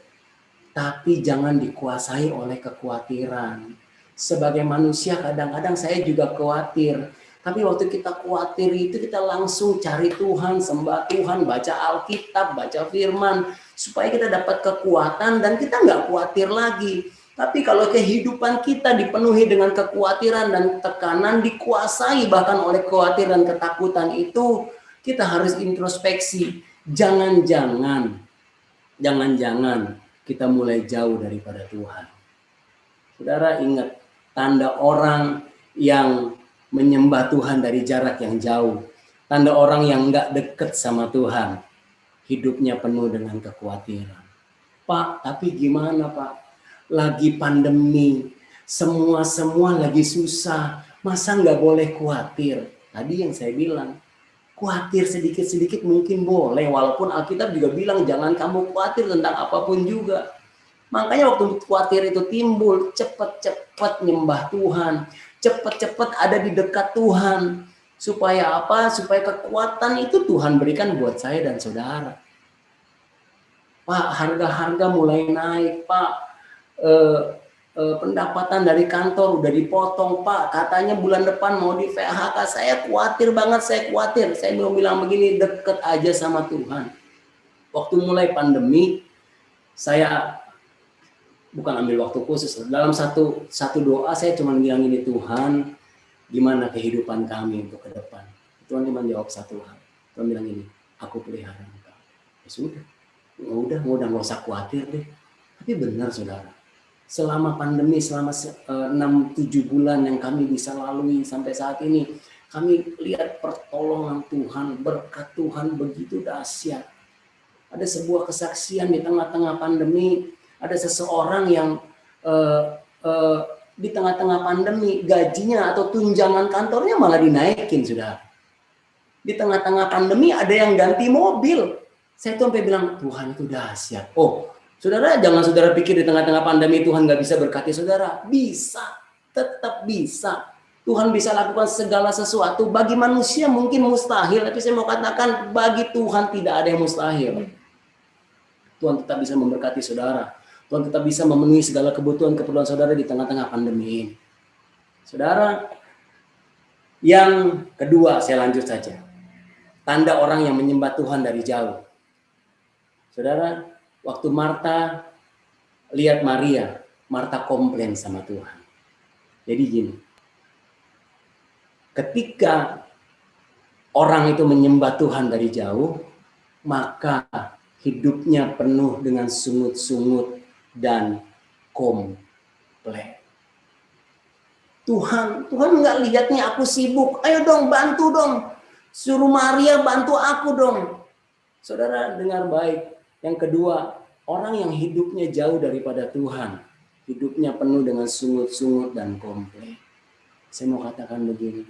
tapi jangan dikuasai oleh kekhawatiran. Sebagai manusia kadang-kadang saya juga khawatir. Tapi waktu kita khawatir itu kita langsung cari Tuhan, sembah Tuhan, baca Alkitab, baca firman. Supaya kita dapat kekuatan dan kita nggak khawatir lagi. Tapi kalau kehidupan kita dipenuhi dengan kekhawatiran dan tekanan, dikuasai bahkan oleh kekhawatiran dan ketakutan itu, kita harus introspeksi. Jangan-jangan kita mulai jauh daripada Tuhan. Saudara ingat, tanda orang yang menyembah Tuhan dari jarak yang jauh. Tanda orang yang nggak deket sama Tuhan. Hidupnya penuh dengan kekhawatiran. Pak, tapi gimana Pak? Lagi pandemi, semua lagi susah. Masa nggak boleh khawatir? Tadi yang saya bilang, khawatir sedikit-sedikit mungkin boleh. Walaupun Alkitab juga bilang jangan kamu khawatir tentang apapun juga. Makanya waktu khawatir itu timbul, cepat-cepat nyembah Tuhan. Cepat-cepat ada di dekat Tuhan. Supaya apa? Supaya kekuatan itu Tuhan berikan buat saya dan saudara. Pak, harga-harga mulai naik, Pak. Pendapatan dari kantor udah dipotong, Pak. Katanya bulan depan mau di PHK. Saya khawatir banget, saya khawatir. Saya mau bilang begini, deket aja sama Tuhan. Waktu mulai pandemi, saya bukan ambil waktu khusus. Dalam satu doa saya cuma bilang ini, Tuhan, gimana kehidupan kami untuk ke depan. Tuhan cuma jawab satu hal. Tuhan bilang ini, aku pelihara engkau. Ya sudah, udah nggak usah khawatir deh. Tapi benar saudara, selama pandemi, selama 6-7 bulan yang kami bisa lalui sampai saat ini, kami lihat pertolongan Tuhan, berkat Tuhan begitu dahsyat. Ada sebuah kesaksian di tengah-tengah pandemi, ada seseorang yang di tengah-tengah pandemi gajinya atau tunjangan kantornya malah dinaikin, saudara. Di tengah-tengah pandemi ada yang ganti mobil. Saya tuh sampai bilang, Tuhan itu dahsyat. Oh, saudara, jangan saudara pikir di tengah-tengah pandemi Tuhan nggak bisa berkati saudara. Bisa, tetap bisa. Tuhan bisa lakukan segala sesuatu. Bagi manusia mungkin mustahil, tapi saya mau katakan bagi Tuhan tidak ada yang mustahil. Tuhan tetap bisa memberkati saudara. Tuhan tetap bisa memenuhi segala kebutuhan saudara di tengah-tengah pandemi ini. Saudara, yang kedua saya lanjut saja. Tanda orang yang menyembah Tuhan dari jauh. Saudara, waktu Marta lihat Maria, Marta komplain sama Tuhan. Jadi gini, ketika orang itu menyembah Tuhan dari jauh, maka hidupnya penuh dengan sungut-sungut dan komplain. Tuhan nggak lihatnya aku sibuk, ayo dong bantu dong, suruh Maria bantu aku dong. Saudara dengar baik. Yang kedua, orang yang hidupnya jauh daripada Tuhan, hidupnya penuh dengan sungut-sungut dan komplain. Saya mau katakan begini,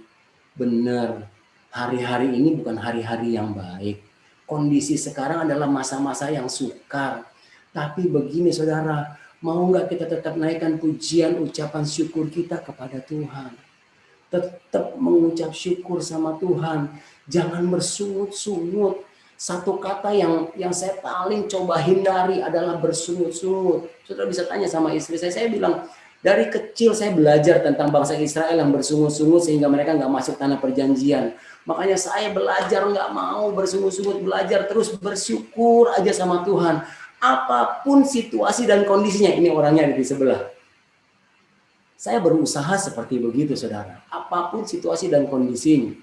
benar, hari-hari ini bukan hari-hari yang baik. Kondisi sekarang adalah masa-masa yang sukar. Tapi begini saudara, mau nggak kita tetap naikkan pujian, ucapan syukur kita kepada Tuhan. Tetap mengucap syukur sama Tuhan. Jangan bersungut-sungut. Satu kata yang saya paling coba hindari adalah bersungut-sungut. Saudara bisa tanya sama istri saya bilang, dari kecil saya belajar tentang bangsa Israel yang bersungut-sungut sehingga mereka nggak masuk tanah perjanjian. Makanya saya belajar nggak mau bersungut-sungut, belajar terus bersyukur aja sama Tuhan. Apapun situasi dan kondisinya, ini orangnya ada di sebelah. Saya berusaha seperti begitu saudara. Apapun situasi dan kondisinya.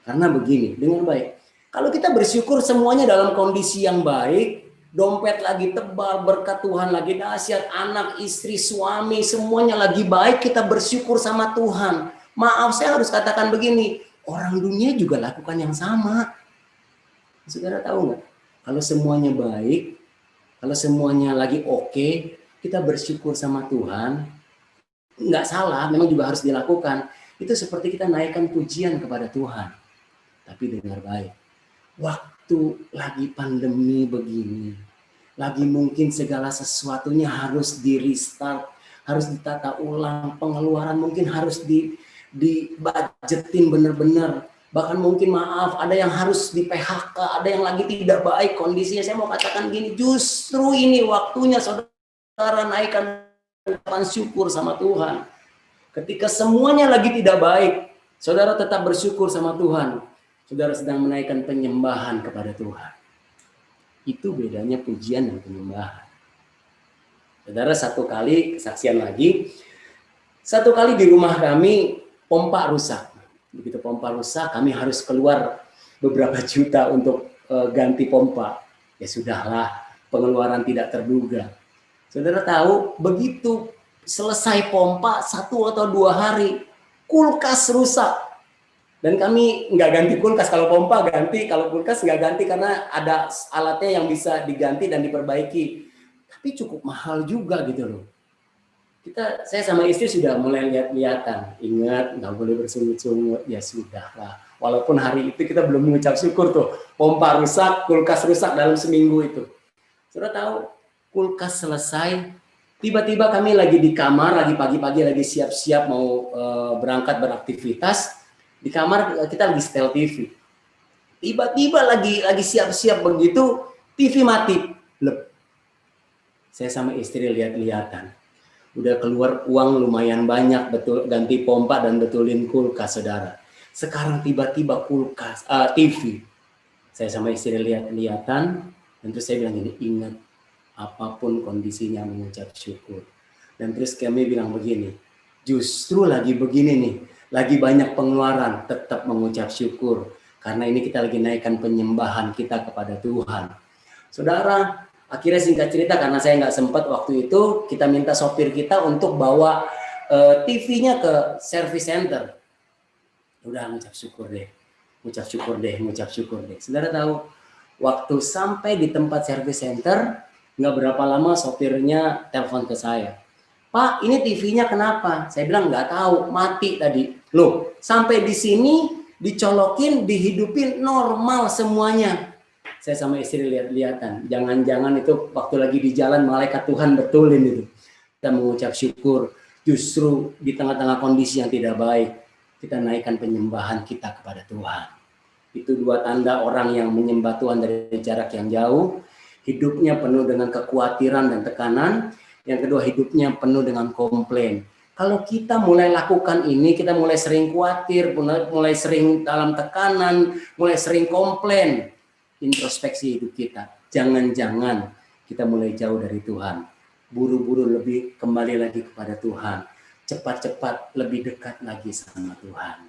Karena begini, dengar baik. Kalau kita bersyukur semuanya dalam kondisi yang baik, dompet lagi tebal, berkat Tuhan lagi dahsyat, anak, istri, suami, semuanya lagi baik, kita bersyukur sama Tuhan. Maaf, saya harus katakan begini, orang dunia juga lakukan yang sama. Saudara tahu nggak? Kalau semuanya baik, kalau semuanya lagi oke, kita bersyukur sama Tuhan, nggak salah, memang juga harus dilakukan. Itu seperti kita naikkan pujian kepada Tuhan. Tapi dengar baik. Waktu lagi pandemi begini, lagi mungkin segala sesuatunya harus di restart, harus ditata ulang, pengeluaran mungkin harus dibudgetin benar-benar. Bahkan mungkin maaf, ada yang harus di PHK, ada yang lagi tidak baik kondisinya. Saya mau katakan gini, justru ini waktunya saudara naikkan ucapan syukur sama Tuhan. Ketika semuanya lagi tidak baik, saudara tetap bersyukur sama Tuhan. Saudara sedang menaikkan penyembahan kepada Tuhan. Itu bedanya pujian dan penyembahan. Saudara, satu kali kesaksian lagi. Satu kali di rumah kami pompa rusak. Begitu pompa rusak, kami harus keluar beberapa juta untuk ganti pompa. Ya sudahlah, pengeluaran tidak terduga. Saudara tahu, begitu selesai pompa 1 atau 2 hari, kulkas rusak. Dan kami nggak ganti kulkas, kalau pompa ganti, kalau kulkas nggak ganti karena ada alatnya yang bisa diganti dan diperbaiki. Tapi cukup mahal juga gitu loh. Saya sama istri sudah mulai lihat-lihatan, ingat nggak boleh bersungut-sungut, ya sudah lah. Walaupun hari itu kita belum mengucap syukur tuh, pompa rusak, kulkas rusak dalam seminggu itu. Sudah tahu, kulkas selesai, tiba-tiba kami lagi di kamar, lagi pagi-pagi lagi siap-siap mau berangkat beraktivitas. Di kamar kita lagi setel TV. Tiba-tiba lagi siap-siap begitu, TV mati. Lep. Saya sama istri lihat-lihatan. Udah keluar uang lumayan banyak, betul ganti pompa dan betulin kulkas, saudara. Sekarang tiba-tiba kulkas, TV. Saya sama istri lihat-lihatan, dan terus saya bilang gini, ingat apapun kondisinya mengucap syukur. Dan terus kami bilang begini, justru lagi begini nih, lagi banyak pengeluaran, tetap mengucap syukur. Karena ini kita lagi naikkan penyembahan kita kepada Tuhan. Saudara, akhirnya singkat cerita karena saya nggak sempat waktu itu, kita minta sopir kita untuk bawa TV-nya ke service center. Udah ngucap syukur deh. Saudara tahu, waktu sampai di tempat service center, nggak berapa lama sopirnya telepon ke saya. Pak, ini TV-nya kenapa? Saya bilang nggak tahu, mati tadi. Loh, sampai di sini dicolokin, dihidupin normal semuanya. Saya sama istri lihat-lihatan. Jangan-jangan itu waktu lagi di jalan malaikat Tuhan betulin itu. Kita mengucap syukur. Justru di tengah-tengah kondisi yang tidak baik, kita naikkan penyembahan kita kepada Tuhan. Itu dua tanda orang yang menyembah Tuhan dari jarak yang jauh. Hidupnya penuh dengan kekhawatiran dan tekanan. Yang kedua, hidupnya penuh dengan komplain. Kalau kita mulai lakukan ini, kita mulai sering khawatir, mulai sering dalam tekanan, mulai sering komplain. Introspeksi hidup kita. Jangan-jangan kita mulai jauh dari Tuhan. Buru-buru lebih kembali lagi kepada Tuhan. Cepat-cepat lebih dekat lagi sama Tuhan.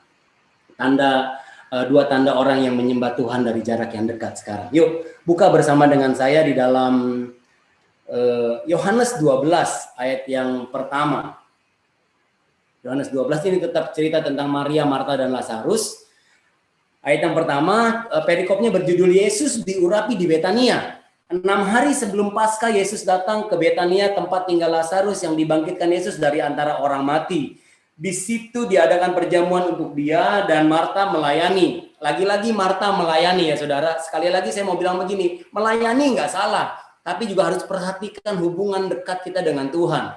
Dua tanda orang yang menyembah Tuhan dari jarak yang dekat sekarang. Yuk, buka bersama dengan saya di dalam Yohanes 12 ayat yang pertama. Yohanes 12 ini tetap cerita tentang Maria, Marta, dan Lazarus. Ayat yang pertama, perikopnya berjudul Yesus diurapi di Betania. 6 hari sebelum Paskah, Yesus datang ke Betania, tempat tinggal Lazarus yang dibangkitkan Yesus dari antara orang mati. Di situ diadakan perjamuan untuk dia, dan Marta melayani. Lagi-lagi Marta melayani ya saudara. Sekali lagi saya mau bilang begini, melayani nggak salah, tapi juga harus perhatikan hubungan dekat kita dengan Tuhan.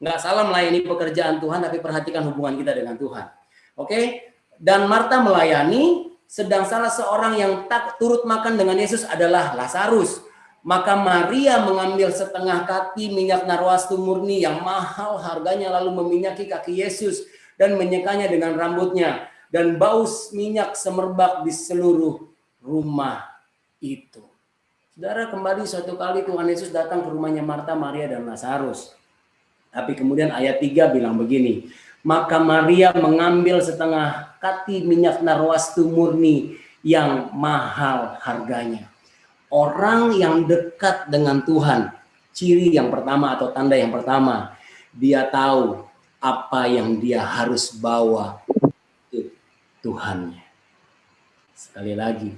Nggak salah melayani pekerjaan Tuhan, tapi perhatikan hubungan kita dengan Tuhan. Oke? Dan Marta melayani, sedang salah seorang yang tak turut makan dengan Yesus adalah Lazarus. Maka Maria mengambil setengah kati minyak narwastu murni yang mahal harganya, lalu meminyaki kaki Yesus dan menyekanya dengan rambutnya. Dan bau minyak semerbak di seluruh rumah itu. Saudara, kembali suatu kali Tuhan Yesus datang ke rumahnya Marta, Maria, dan Lazarus. Tapi kemudian ayat 3 bilang begini. Maka Maria mengambil setengah kati minyak narwastu murni yang mahal harganya. Orang yang dekat dengan Tuhan, ciri yang pertama atau tanda yang pertama, dia tahu apa yang dia harus bawa untuk Tuhannya. Sekali lagi,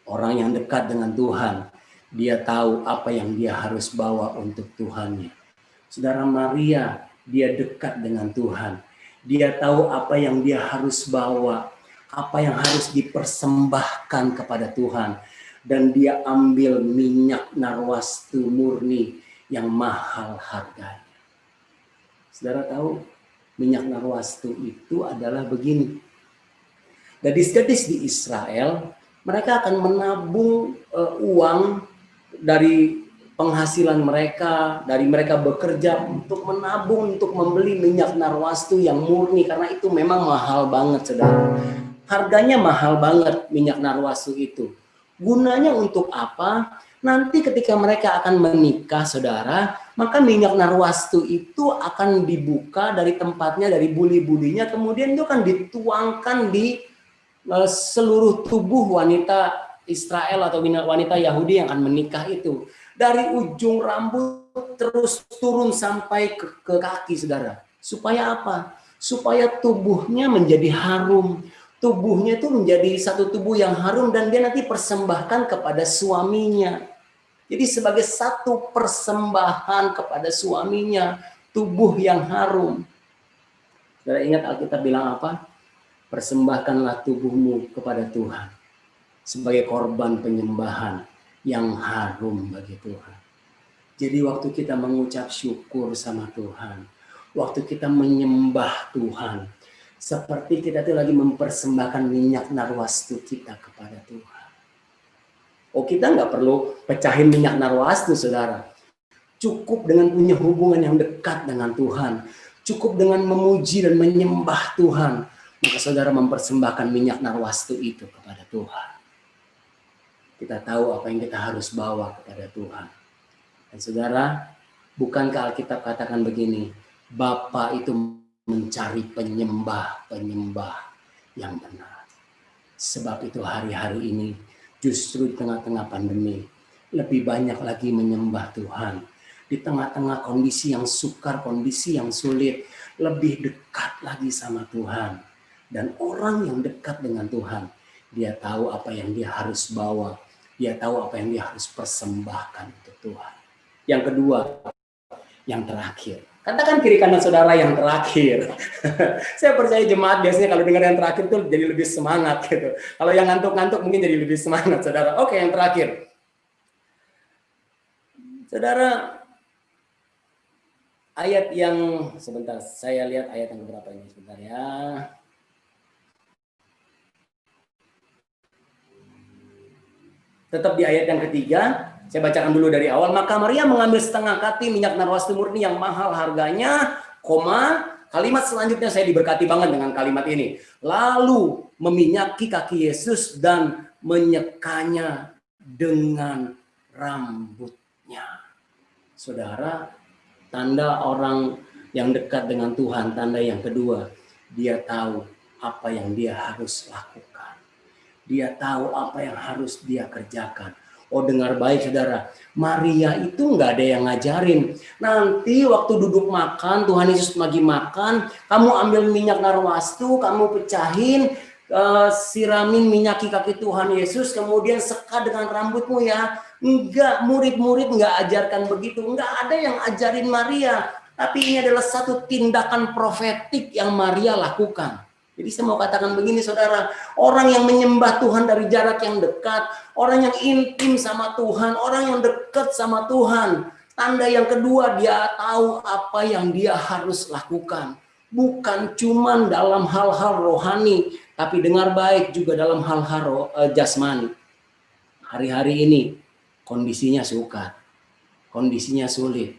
orang yang dekat dengan Tuhan, dia tahu apa yang dia harus bawa untuk Tuhannya. Saudara, Maria, dia dekat dengan Tuhan. Dia tahu apa yang dia harus bawa, apa yang harus dipersembahkan kepada Tuhan. Dan dia ambil minyak narwastu murni yang mahal harganya. Saudara tahu, minyak narwastu itu adalah begini. Gadis-gadis di Israel, mereka akan menabung uang dari penghasilan mereka, dari mereka bekerja untuk menabung, untuk membeli minyak narwastu yang murni, karena itu memang mahal banget, saudara. Harganya mahal banget minyak narwastu itu. Gunanya untuk apa? Nanti ketika mereka akan menikah, saudara, maka minyak narwastu itu akan dibuka dari tempatnya, dari buli-bulinya, kemudian itu akan dituangkan di seluruh tubuh wanita Israel atau wanita Yahudi yang akan menikah itu. Dari ujung rambut terus turun sampai ke kaki, saudara. Supaya apa? supaya tubuhnya menjadi harum. Tubuhnya itu menjadi satu tubuh yang harum dan dia nanti persembahkan kepada suaminya. Jadi sebagai satu persembahan kepada suaminya, tubuh yang harum. Saudara ingat Alkitab bilang apa? Persembahkanlah tubuhmu kepada Tuhan sebagai korban penyembahan yang harum bagi Tuhan. Jadi waktu kita mengucap syukur sama Tuhan, waktu kita menyembah Tuhan, seperti kita tuh lagi mempersembahkan minyak narwastu kita kepada Tuhan. Oh, kita nggak perlu pecahin minyak narwastu, saudara. Cukup dengan punya hubungan yang dekat dengan Tuhan. Cukup dengan memuji dan menyembah Tuhan. Maka saudara mempersembahkan minyak narwastu itu kepada Tuhan. Kita tahu apa yang kita harus bawa kepada Tuhan. Dan saudara, bukankah Alkitab katakan begini, Bapa itu mencari penyembah-penyembah yang benar. Sebab itu hari-hari ini justru di tengah-tengah pandemi lebih banyak lagi menyembah Tuhan. Di tengah-tengah kondisi yang sukar, kondisi yang sulit, lebih dekat lagi sama Tuhan. Dan orang yang dekat dengan Tuhan, dia tahu apa yang dia harus bawa. Dia tahu apa yang dia harus persembahkan untuk Tuhan. Yang kedua, yang terakhir. Katakan kiri kanan saudara yang terakhir. Saya percaya jemaat biasanya kalau dengar yang terakhir tuh jadi lebih semangat gitu. Kalau yang ngantuk-ngantuk mungkin jadi lebih semangat saudara. Oke, yang terakhir. Saudara, ayat yang sebentar saya lihat ayat yang berapa ini sebentar ya. Tetap di ayat yang ketiga. Saya bacakan dulu dari awal. Maka Maria mengambil setengah kati minyak narwastu murni yang mahal harganya, kalimat selanjutnya saya diberkati banget dengan kalimat ini. Lalu meminyaki kaki Yesus dan menyekanya dengan rambutnya. Saudara, tanda orang yang dekat dengan Tuhan, tanda yang kedua, dia tahu apa yang dia harus lakukan. Dia tahu apa yang harus dia kerjakan. Oh, dengar baik saudara, Maria itu nggak ada yang ngajarin. Nanti waktu duduk makan, Tuhan Yesus lagi makan, kamu ambil minyak narwastu, kamu pecahin, siramin minyaki kaki Tuhan Yesus, kemudian sekat dengan rambutmu ya. Enggak, murid-murid nggak ajarkan begitu. Nggak ada yang ajarin Maria. Tapi ini adalah satu tindakan profetik yang Maria lakukan. Jadi saya mau katakan begini saudara, orang yang menyembah Tuhan dari jarak yang dekat, orang yang intim sama Tuhan, orang yang dekat sama Tuhan, tanda yang kedua dia tahu apa yang dia harus lakukan. Bukan cuma dalam hal-hal rohani, tapi dengar baik juga dalam hal-hal jasmani. Hari-hari ini kondisinya sukar, kondisinya sulit.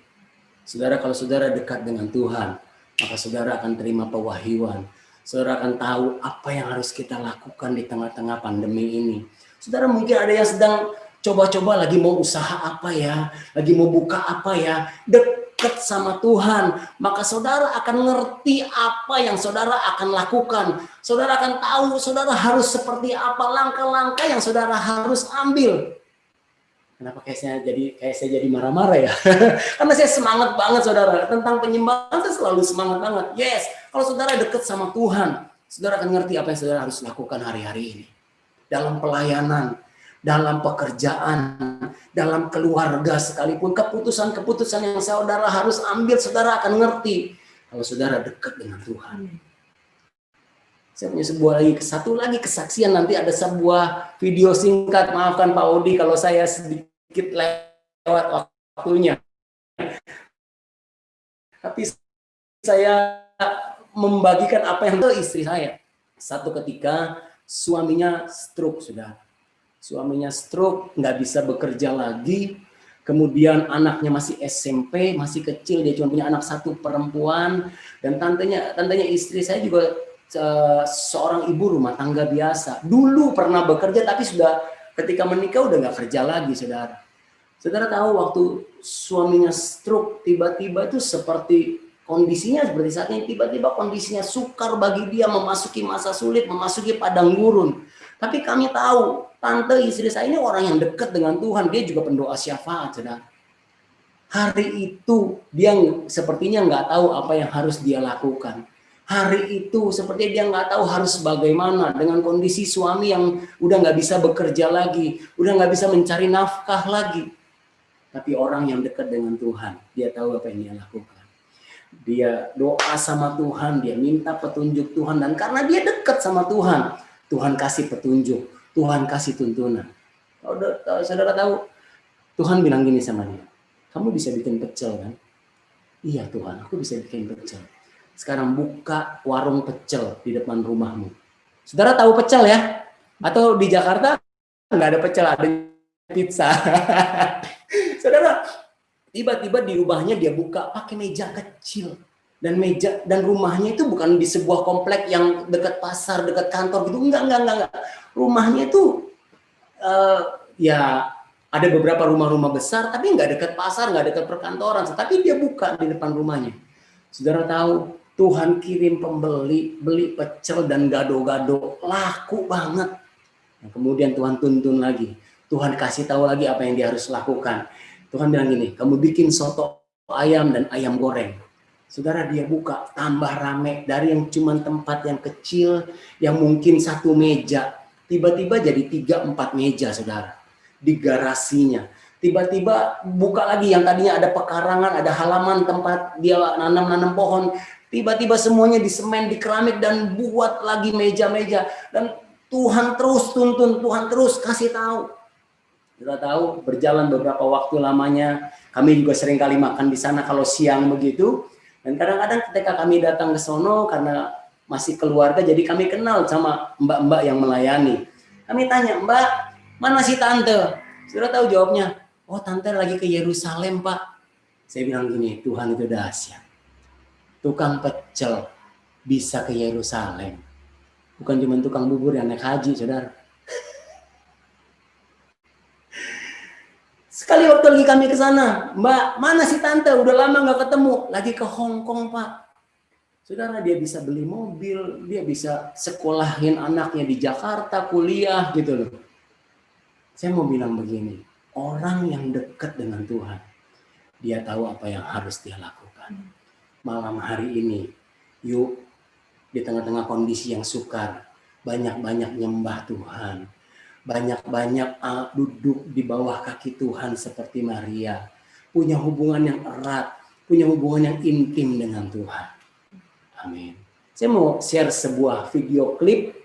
Saudara, kalau saudara dekat dengan Tuhan, maka saudara akan terima pewahyuan. Saudara akan tahu apa yang harus kita lakukan di tengah-tengah pandemi ini. Saudara mungkin ada yang sedang coba-coba lagi mau usaha apa ya, lagi mau buka apa ya, dekat sama Tuhan. Maka saudara akan ngerti apa yang saudara akan lakukan. Saudara akan tahu saudara harus seperti apa, langkah-langkah yang saudara harus ambil. Kenapa kayak saya jadi marah-marah ya? Karena saya semangat banget saudara. Tentang penyembahan saya selalu semangat banget. Yes, kalau saudara dekat sama Tuhan, saudara akan ngerti apa yang saudara harus lakukan hari-hari ini. Dalam pelayanan, dalam pekerjaan, dalam keluarga sekalipun. Keputusan-keputusan yang saudara harus ambil, saudara akan ngerti. Kalau saudara dekat dengan Tuhan. Saya punya satu lagi kesaksian, nanti ada sebuah video singkat, maafkan Pak Odi kalau saya sedikit lewat waktunya. Tapi saya membagikan apa yang ke istri saya. Satu ketika suaminya stroke, sudah. Suaminya stroke, nggak bisa bekerja lagi. Kemudian anaknya masih SMP, masih kecil, dia cuma punya anak satu perempuan. Dan tantenya istri saya juga seorang ibu rumah tangga biasa. Dulu pernah bekerja tapi sudah ketika menikah udah nggak kerja lagi, saudara. Saudara tahu waktu suaminya stroke tiba-tiba itu seperti kondisinya seperti saat ini, tiba-tiba kondisinya sukar bagi dia, memasuki masa sulit, memasuki padang gurun. Tapi kami tahu tante istri saya ini orang yang dekat dengan Tuhan, dia juga pendoa syafaat, saudara. Hari itu dia sepertinya nggak tahu apa yang harus dia lakukan. Hari itu seperti dia nggak tahu harus bagaimana dengan kondisi suami yang udah nggak bisa bekerja lagi, udah nggak bisa mencari nafkah lagi. Tapi orang yang dekat dengan Tuhan, dia tahu apa yang dia lakukan. Dia doa sama Tuhan, dia minta petunjuk Tuhan, dan karena dia dekat sama Tuhan, Tuhan kasih petunjuk, Tuhan kasih tuntunan. Saudara tahu, Tuhan bilang gini sama dia, kamu bisa bikin pecel kan? Iya Tuhan, aku bisa bikin pecel. Sekarang buka warung pecel di depan rumahmu. Saudara tahu pecel ya? Atau di Jakarta nggak ada pecel, ada pizza. Saudara, tiba-tiba di rumahnya dia buka pakai meja kecil. Dan rumahnya itu bukan di sebuah komplek yang dekat pasar, dekat kantor gitu. Enggak. Rumahnya itu ya ada beberapa rumah-rumah besar, tapi nggak dekat pasar, nggak dekat perkantoran. Tapi dia buka di depan rumahnya. Saudara tahu, Tuhan kirim pembeli, beli pecel dan gado-gado, laku banget. Nah, kemudian Tuhan tuntun lagi. Tuhan kasih tahu lagi apa yang dia harus lakukan. Tuhan bilang gini, kamu bikin soto ayam dan ayam goreng. Saudara, dia buka, tambah rame. Dari yang cuma tempat yang kecil, yang mungkin satu meja, tiba-tiba jadi 3-4 meja, saudara. Di garasinya. Tiba-tiba buka lagi yang tadinya ada pekarangan, ada halaman tempat dia nanam-nanam pohon. Tiba-tiba semuanya di semen, di keramik, dan buat lagi meja-meja. Dan Tuhan terus tuntun, Tuhan terus kasih tahu. Kita tahu berjalan beberapa waktu lamanya, kami juga sering kali makan di sana kalau siang begitu. Dan kadang-kadang ketika kami datang ke sono karena masih keluarga, jadi kami kenal sama mbak-mbak yang melayani. Kami tanya, Mbak, mana si tante? Sudah tahu jawabnya, oh tante lagi ke Yerusalem, Pak. Saya bilang gini, Tuhan itu dahsyat. Tukang pecel bisa ke Yerusalem. Bukan cuma tukang bubur yang naik haji, saudara. Sekali waktu lagi kami ke sana, Mbak, mana si tante? Udah lama nggak ketemu. Lagi ke Hong Kong, Pak. Saudara, dia bisa beli mobil, dia bisa sekolahin anaknya di Jakarta, kuliah gitu loh. Saya mau bilang begini, orang yang dekat dengan Tuhan, dia tahu apa yang harus dia lakukan. Malam hari ini, yuk di tengah-tengah kondisi yang sukar, banyak-banyak nyembah Tuhan. Banyak-banyak duduk di bawah kaki Tuhan seperti Maria. Punya hubungan yang erat, punya hubungan yang intim dengan Tuhan. Amin. Saya mau share sebuah video klip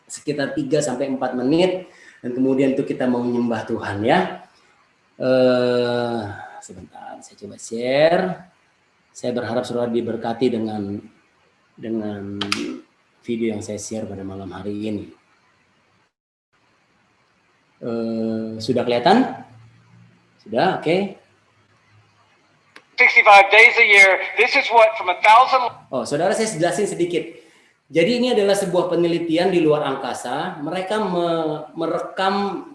sekitar 3-4 menit. Dan kemudian itu kita mau menyembah Tuhan ya. Sebentar, saya coba share. Saya berharap saudara diberkati dengan video yang saya share pada malam hari ini. Sudah kelihatan? Sudah, oke.
65 days a year. This is what from 1,000.
Oh, saudara, saya jelasin sedikit. Jadi ini adalah sebuah penelitian di luar angkasa. Mereka merekam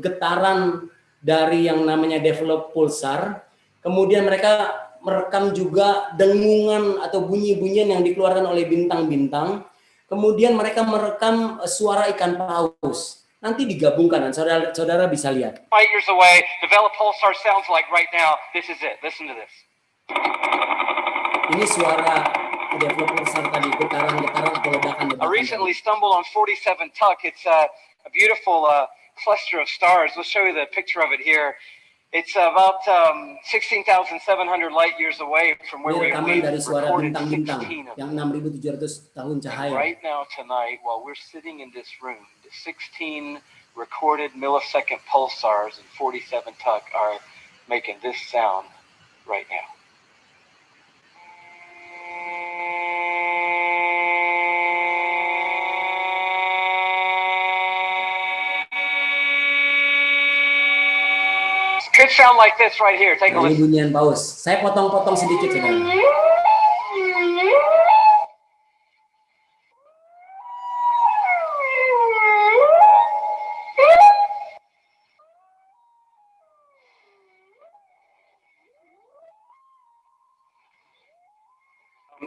getaran dari yang namanya develop pulsar. Kemudian mereka merekam juga dengungan atau bunyi-bunyian yang dikeluarkan oleh bintang-bintang. Kemudian mereka merekam suara ikan paus. Nanti digabungkan dan saudara bisa lihat.
5 years away, develop pulsar sounds like right now. This is it. Listen to this.
Ini suara develop pulsar tadi, getaran-getaran atau ledakan.
I recently stumbled on 47 Tuc. It's a beautiful cluster of stars. We'll show you the picture of it here. It's about 16,700 light years away from where we
dari suara
recorded
bintang-bintang
16 of
yang
them.
6.700 tahun cahaya.
Right now, tonight, while we're sitting in this room, the 16 recorded millisecond pulsars and 47 Tuc are making this sound right now. Could sound like this right here. Take a
Ini
listen.
bunyian paus. Saya potong-potong sedikit, saudara.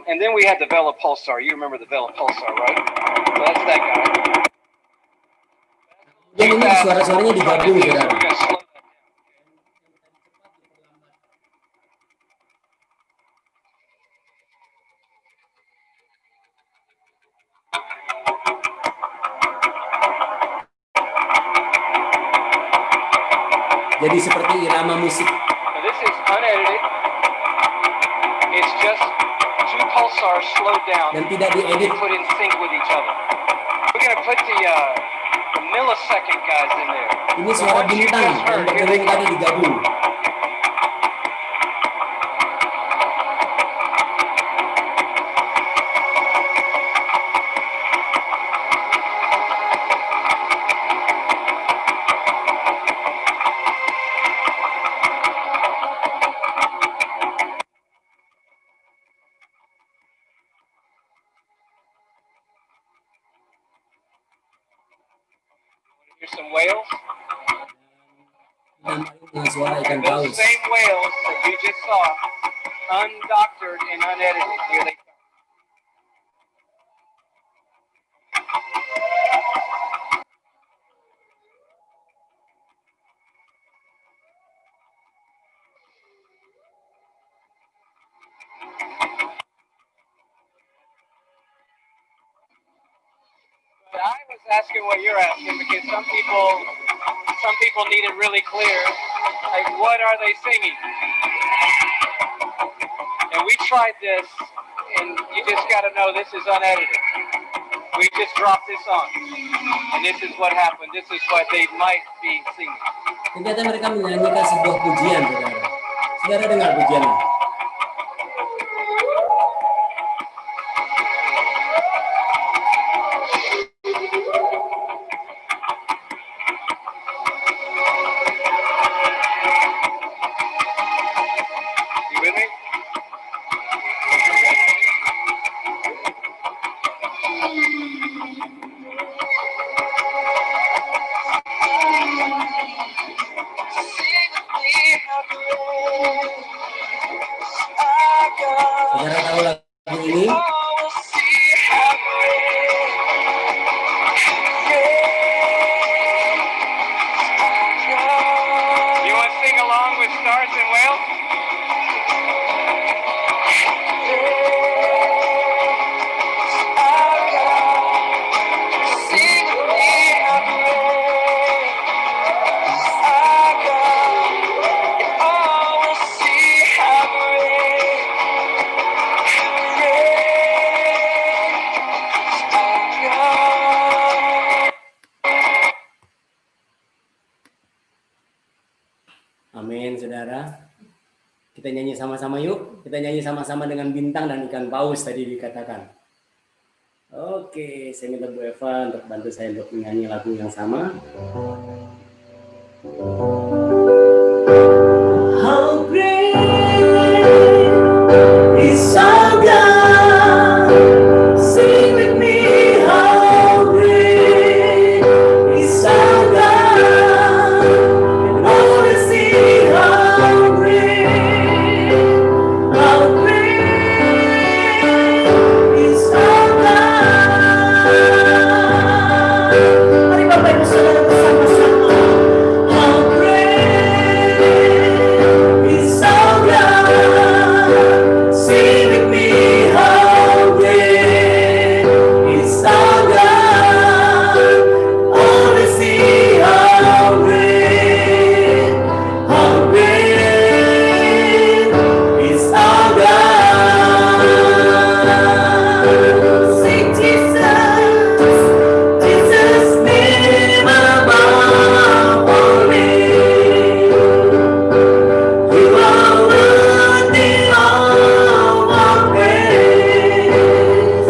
And then we had the Vela Pulsar. You remember the Vela Pulsar, right? So that's that guy.
Dan ini suara-suaranya digabung, saudara.
We're gonna slow that down.
Jadi seperti irama musik.
Now this is unedited. It's just two pulsars slowed down
Dan tidak diedit.
put in sync with each other. We're going to put the millisecond guys in there.
Ini suara
The ones you
bintang
just
yang
heard, here they
berdengung tadi
come.
digabung.
Here's some whales.
Dengan suara ikan
Those
paus.
same whales that you just saw, undoctored and unedited. Here they come. But I was asking what you're asking because some people need it really clear. Like, what are they singing? And we tried this, and you just got to know this is unedited. We just dropped this on, and this is what happened. This is what they might be singing.
Ternyata mereka menyanyikan sebuah pujian, saudara. Saudara dengar pujiannya.
You with me?
Saudara tahu lagu ini?
You want to sing along with Stars and Whales?
Amin, saudara. Kita nyanyi sama-sama yuk. Kita nyanyi sama-sama dengan bintang dan ikan paus tadi dikatakan. Oke, saya minta Bu Eva untuk bantu saya untuk menyanyi lagu yang sama. How great is our God. Sing with me, how great is our God. And all to see how great is our God. Mari Bapak Ibu Saudara bersama-sama. How great is our God. Sing with me, how great is our God. Oh, to see how great is our God. Sing Jesus, Jesus' name above all names. You are worthy of our praise,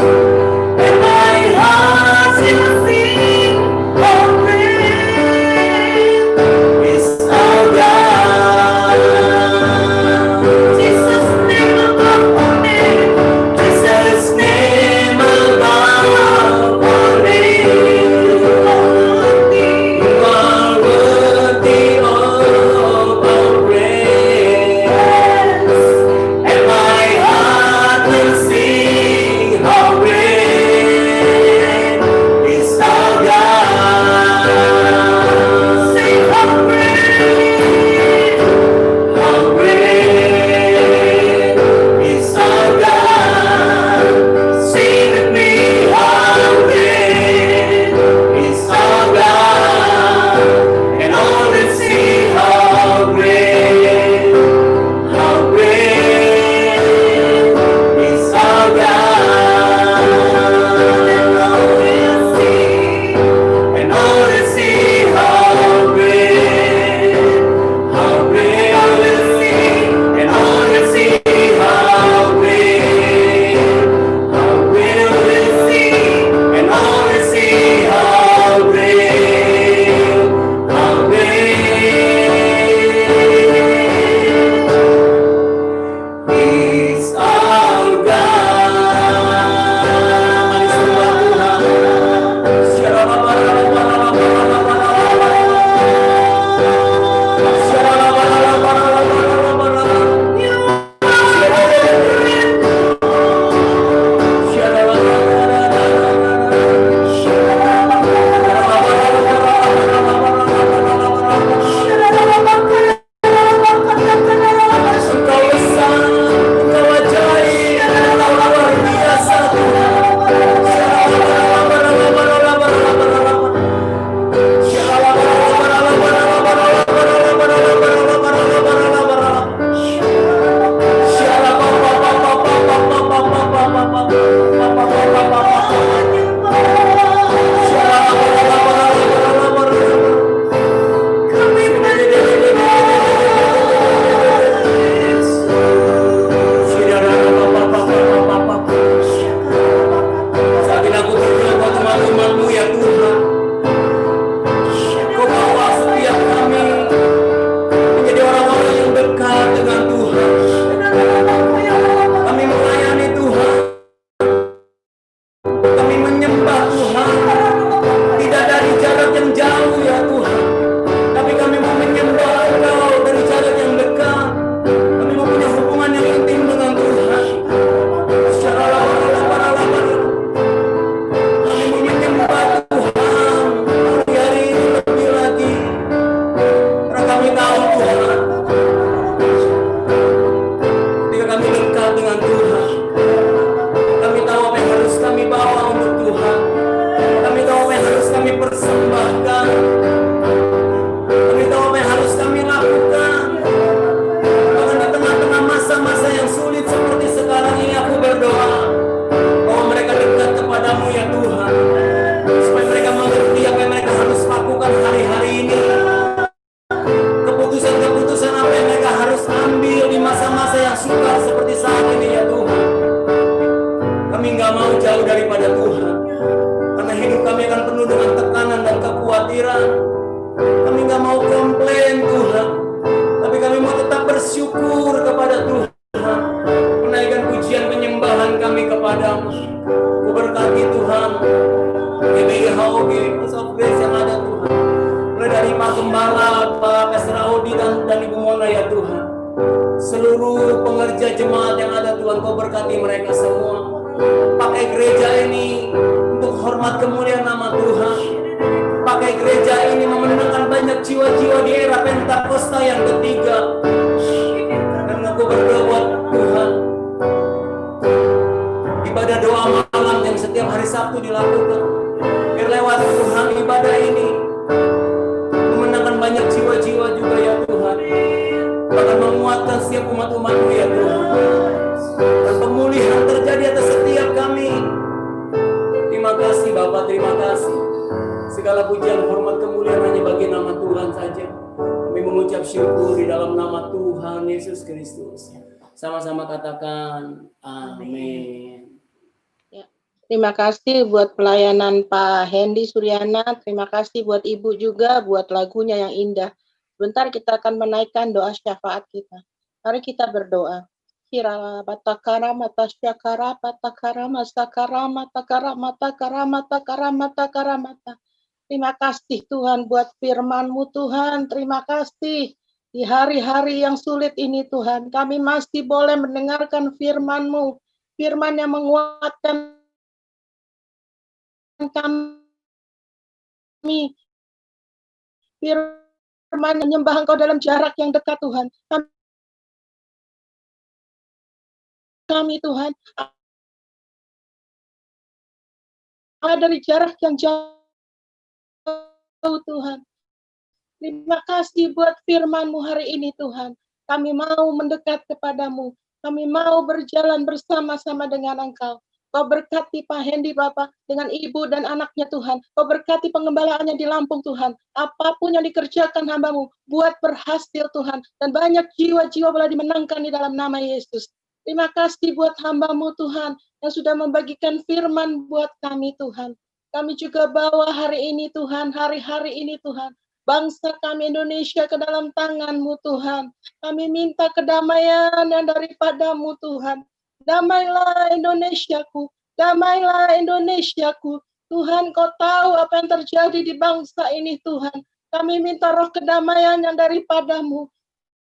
and my heart will sing of praise. Kami nggak mau komplain Tuhan, tapi kami mau tetap bersyukur kepada Tuhan. Menaikkan pujian penyembahan kami kepadamu. Ku berkati Tuhan, GBI HOG, House of Grace yang ada Tuhan. Mulai dari Pak Gembala, Pak Pastor Audi dan Ibu Mona ya Tuhan. Seluruh pengerja jemaat yang ada Tuhan, Kau berkati mereka semua. Pakai gereja ini untuk hormat kemuliaan nama Tuhan. Pakai gereja ini memenangkan banyak jiwa-jiwa di era Pentakosta yang ketiga. Dan aku berdoa buat Tuhan, ibadah doa malam yang setiap hari Sabtu dilakukan, biar lewat Tuhan ibadah ini memenangkan banyak jiwa-jiwa juga ya Tuhan. Bahkan menguatkan setiap umat-umat-Mu ya Tuhan. Dan pemulihan terjadi atas setiap kami. Terima kasih Bapak, terima kasih. Segala pujian, hormat, kemuliaan hanya bagi nama Tuhan saja. Kami mengucap syukur di dalam nama Tuhan Yesus Kristus. Sama-sama katakan amin.
Ya, terima kasih buat pelayanan Pak Hendy Suryana. Terima kasih buat Ibu juga buat lagunya yang indah. Sebentar kita akan menaikkan doa syafaat kita. Mari kita berdoa. Kira batakara mata syakara batakara masakara matakara matakara matakara matakara mata. Terima kasih Tuhan buat firman-Mu Tuhan. Terima kasih di hari-hari yang sulit ini Tuhan. Kami masih boleh mendengarkan firman-Mu. Firman yang menguatkan kami. Firman yang menyembah Engkau dalam jarak yang dekat Tuhan. Kami Tuhan ada dari jarak yang jauh Tuhan. Terima kasih buat firman-Mu hari ini Tuhan. Kami mau mendekat kepadamu. Kami mau berjalan bersama-sama dengan Engkau. Kau berkati Pak Hendy Bapak dengan ibu dan anaknya Tuhan. Kau berkati pengembalaannya di Lampung Tuhan. Apapun yang dikerjakan hamba-Mu, buat berhasil Tuhan. Dan banyak jiwa-jiwa boleh dimenangkan di dalam nama Yesus. Terima kasih buat hamba-Mu Tuhan yang sudah membagikan firman buat kami Tuhan. Kami juga bawa hari ini Tuhan, hari-hari ini Tuhan. Bangsa kami Indonesia ke dalam tangan-Mu Tuhan. Kami minta kedamaian yang daripada-Mu Tuhan. Damailah Indonesiaku, damailah Indonesiaku. Tuhan Kau tahu apa yang terjadi di bangsa ini Tuhan. Kami minta roh kedamaian yang daripada-Mu.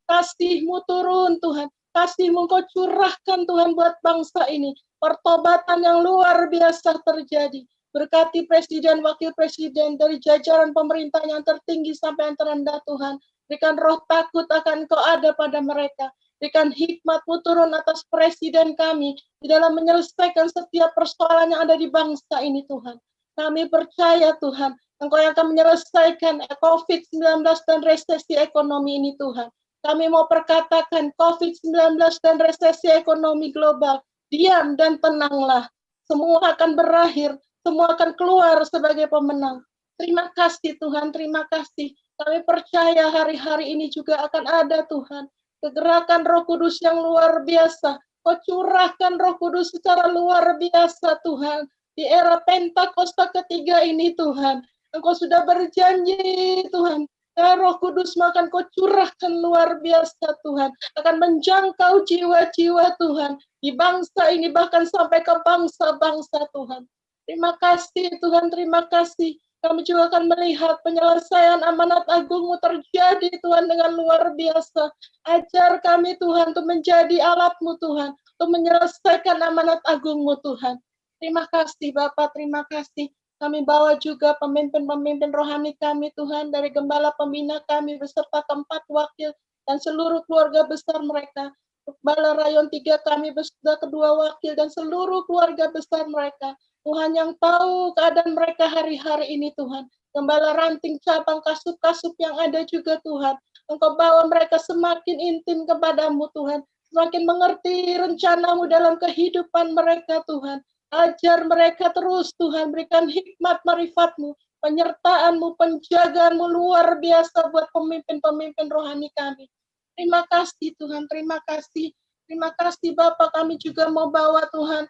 Kasih-Mu turun Tuhan. Kasih-Mu Kau curahkan Tuhan buat bangsa ini. Pertobatan yang luar biasa terjadi. Berkati Presiden, Wakil Presiden, dari jajaran pemerintah yang tertinggi sampai yang terendah Tuhan. Berikan roh takut akan Kau ada pada mereka. Berikan hikmat-Mu turun atas Presiden kami. Di dalam menyelesaikan setiap persoalan yang ada di bangsa ini Tuhan. Kami percaya Tuhan. Engkau yang akan menyelesaikan COVID-19 dan resesi ekonomi ini Tuhan. Kami mau perkatakan COVID-19 dan resesi ekonomi global. Diam dan tenanglah. Semua akan berakhir. Semua akan keluar sebagai pemenang. Terima kasih Tuhan, terima kasih. Kami percaya hari-hari ini juga akan ada Tuhan. Kegerakan Roh Kudus yang luar biasa. Kau curahkan Roh Kudus secara luar biasa Tuhan. Di era Pentakosta ketiga ini Tuhan. Engkau sudah berjanji Tuhan. Roh Kudus akan Kau curahkan luar biasa Tuhan. Akan menjangkau jiwa-jiwa Tuhan. Di bangsa ini bahkan sampai ke bangsa-bangsa Tuhan. Terima kasih Tuhan, terima kasih. Kami juga akan melihat penyelesaian amanat agung-Mu terjadi Tuhan dengan luar biasa. Ajar kami Tuhan untuk menjadi alat-Mu Tuhan. Untuk menyelesaikan amanat agung-Mu Tuhan. Terima kasih Bapak, terima kasih. Kami bawa juga pemimpin-pemimpin rohani kami Tuhan, dari gembala pembina kami beserta keempat wakil dan seluruh keluarga besar mereka. Gembala Rayon 3 kami beserta kedua wakil dan seluruh keluarga besar mereka. Tuhan yang tahu keadaan mereka hari-hari ini Tuhan. Gembala ranting cabang kasup-kasup yang ada juga Tuhan. Engkau bawa mereka semakin intim kepadamu Tuhan. Semakin mengerti rencana-Mu dalam kehidupan mereka Tuhan. Ajar mereka terus Tuhan, berikan hikmat marifat-Mu, penyertaan-Mu, penjagaan-Mu luar biasa buat pemimpin-pemimpin rohani kami. Terima kasih Tuhan, terima kasih. Terima kasih Bapak, kami juga mau bawa Tuhan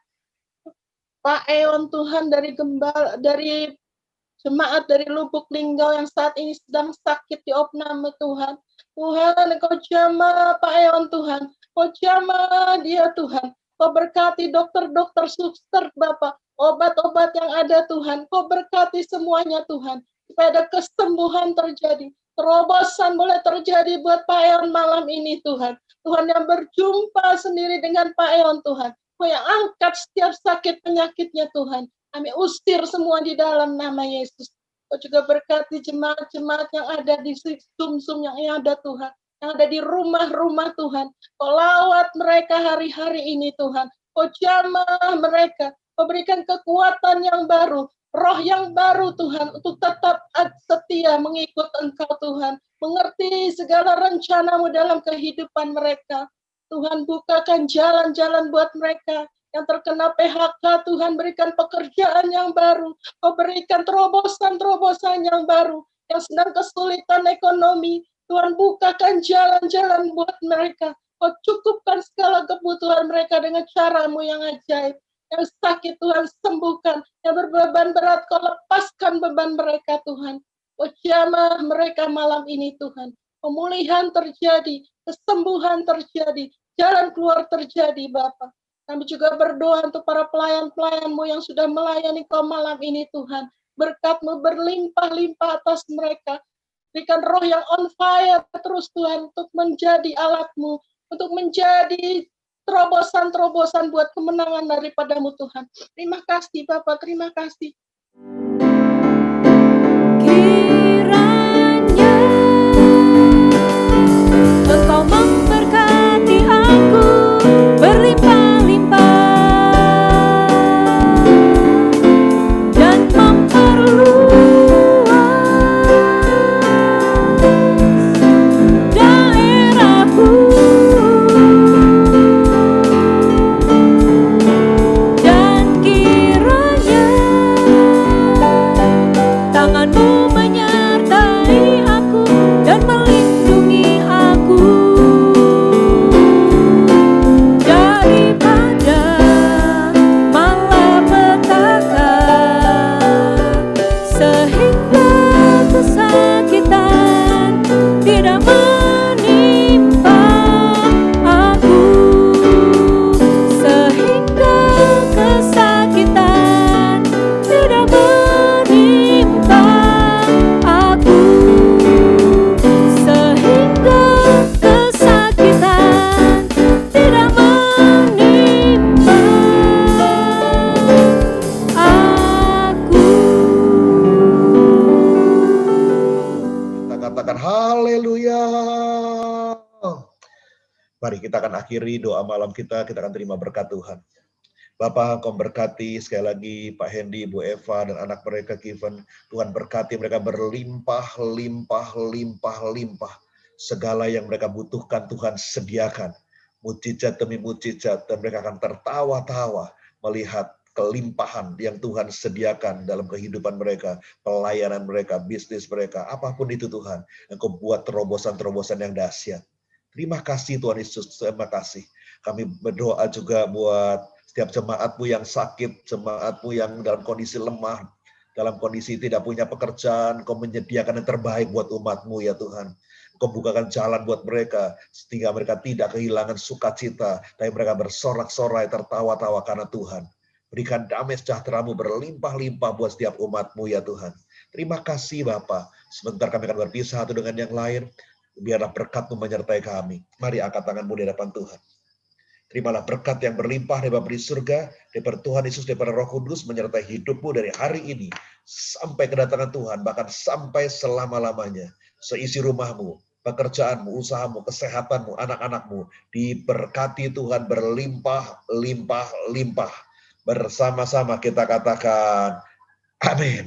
Pak Eon Tuhan dari jemaat dari Lubuk Linggau yang saat ini sedang sakit di opname Tuhan. Tuhan, Engkau jamah Pak Eon Tuhan, Kau jamah dia Tuhan, Kau berkati dokter-dokter, suster Bapak, obat-obat yang ada Tuhan, Kau berkati semuanya Tuhan, supaya ada kesembuhan terjadi, terobosan boleh terjadi buat Pak Eon malam ini Tuhan. Tuhan yang berjumpa sendiri dengan Pak Eon Tuhan, Kau yang angkat setiap sakit penyakitnya Tuhan. Kami usir semua di dalam nama Yesus. Kau juga berkati jemaat-jemaat yang ada di Zoom-Zoom yang ada Tuhan, yang ada di rumah-rumah Tuhan. Kau lawat mereka hari-hari ini Tuhan. Kau jamah mereka. Kau berikan kekuatan yang baru, roh yang baru Tuhan, untuk tetap setia mengikut Engkau Tuhan. Mengerti segala rencana-Mu dalam kehidupan mereka. Tuhan, bukakan jalan-jalan buat mereka. Yang terkena PHK, Tuhan berikan pekerjaan yang baru. Kau berikan terobosan-terobosan yang baru. Yang sedang kesulitan ekonomi, Tuhan bukakan jalan-jalan buat mereka. Kau cukupkan segala kebutuhan mereka dengan cara-Mu yang ajaib. Yang sakit Tuhan sembuhkan. Yang berbeban berat Kau lepaskan beban mereka Tuhan. Kau jamah mereka malam ini Tuhan. Pemulihan terjadi, kesembuhan terjadi, jalan keluar terjadi Bapa. Kami juga berdoa untuk para pelayan-pelayan-Mu yang sudah melayani Kau malam ini Tuhan. Berkat-Mu berlimpah-limpah atas mereka. Berikan roh yang on fire terus Tuhan untuk menjadi alat-Mu. Untuk menjadi terobosan-terobosan buat kemenangan daripada-Mu Tuhan. Terima kasih Bapak, terima kasih.
Kiranya Engkau memberkati aku berlimpah-limpah dan memperluas daerahku, dan kiranya tangan-Mu menyertai aku dan melindungi aku daripada malapetaka, sehingga kesakitan tidak menimpa aku, sehingga kesakitan tidak menimpa aku, sehingga kesakitan tidak menimpa aku.
Kita katakan haleluya. Mari kita akan akhiri doa malam kita akan terima berkat Tuhan. Bapak, Kau berkati sekali lagi Pak Hendy, Bu Eva, dan anak mereka Kevin. Tuhan berkati mereka berlimpah, limpah, limpah, limpah. Segala yang mereka butuhkan Tuhan sediakan. Mujizat demi mujizat, dan mereka akan tertawa-tawa melihat kelimpahan yang Tuhan sediakan dalam kehidupan mereka, pelayanan mereka, bisnis mereka, apapun itu Tuhan. Engkau buat terobosan-terobosan yang dahsyat. Terima kasih Tuhan Yesus, terima kasih. Kami berdoa juga buat setiap jemaat-Mu yang sakit, jemaat-Mu yang dalam kondisi lemah, dalam kondisi tidak punya pekerjaan, Kau menyediakan yang terbaik buat umat-Mu ya Tuhan. Kau bukakan jalan buat mereka, sehingga mereka tidak kehilangan sukacita, tapi mereka bersorak-sorai, tertawa-tawa karena Tuhan. Berikan damai sejahtera-Mu berlimpah-limpah buat setiap umat-Mu ya Tuhan. Terima kasih Bapa. Sebentar kami akan berpisah satu dengan yang lain. Biarlah berkat-Mu menyertai kami. Mari angkat tangan-Mu di hadapan Tuhan. Terimalah berkat yang berlimpah dari Bapa di surga, daripada Tuhan Yesus, daripada Roh Kudus menyertai hidupmu dari hari ini sampai kedatangan Tuhan, bahkan sampai selama-lamanya. Seisi rumahmu, pekerjaanmu, usahamu, kesehatanmu, anak-anakmu diberkati Tuhan berlimpah, limpah, limpah. Bersama-sama kita katakan amin.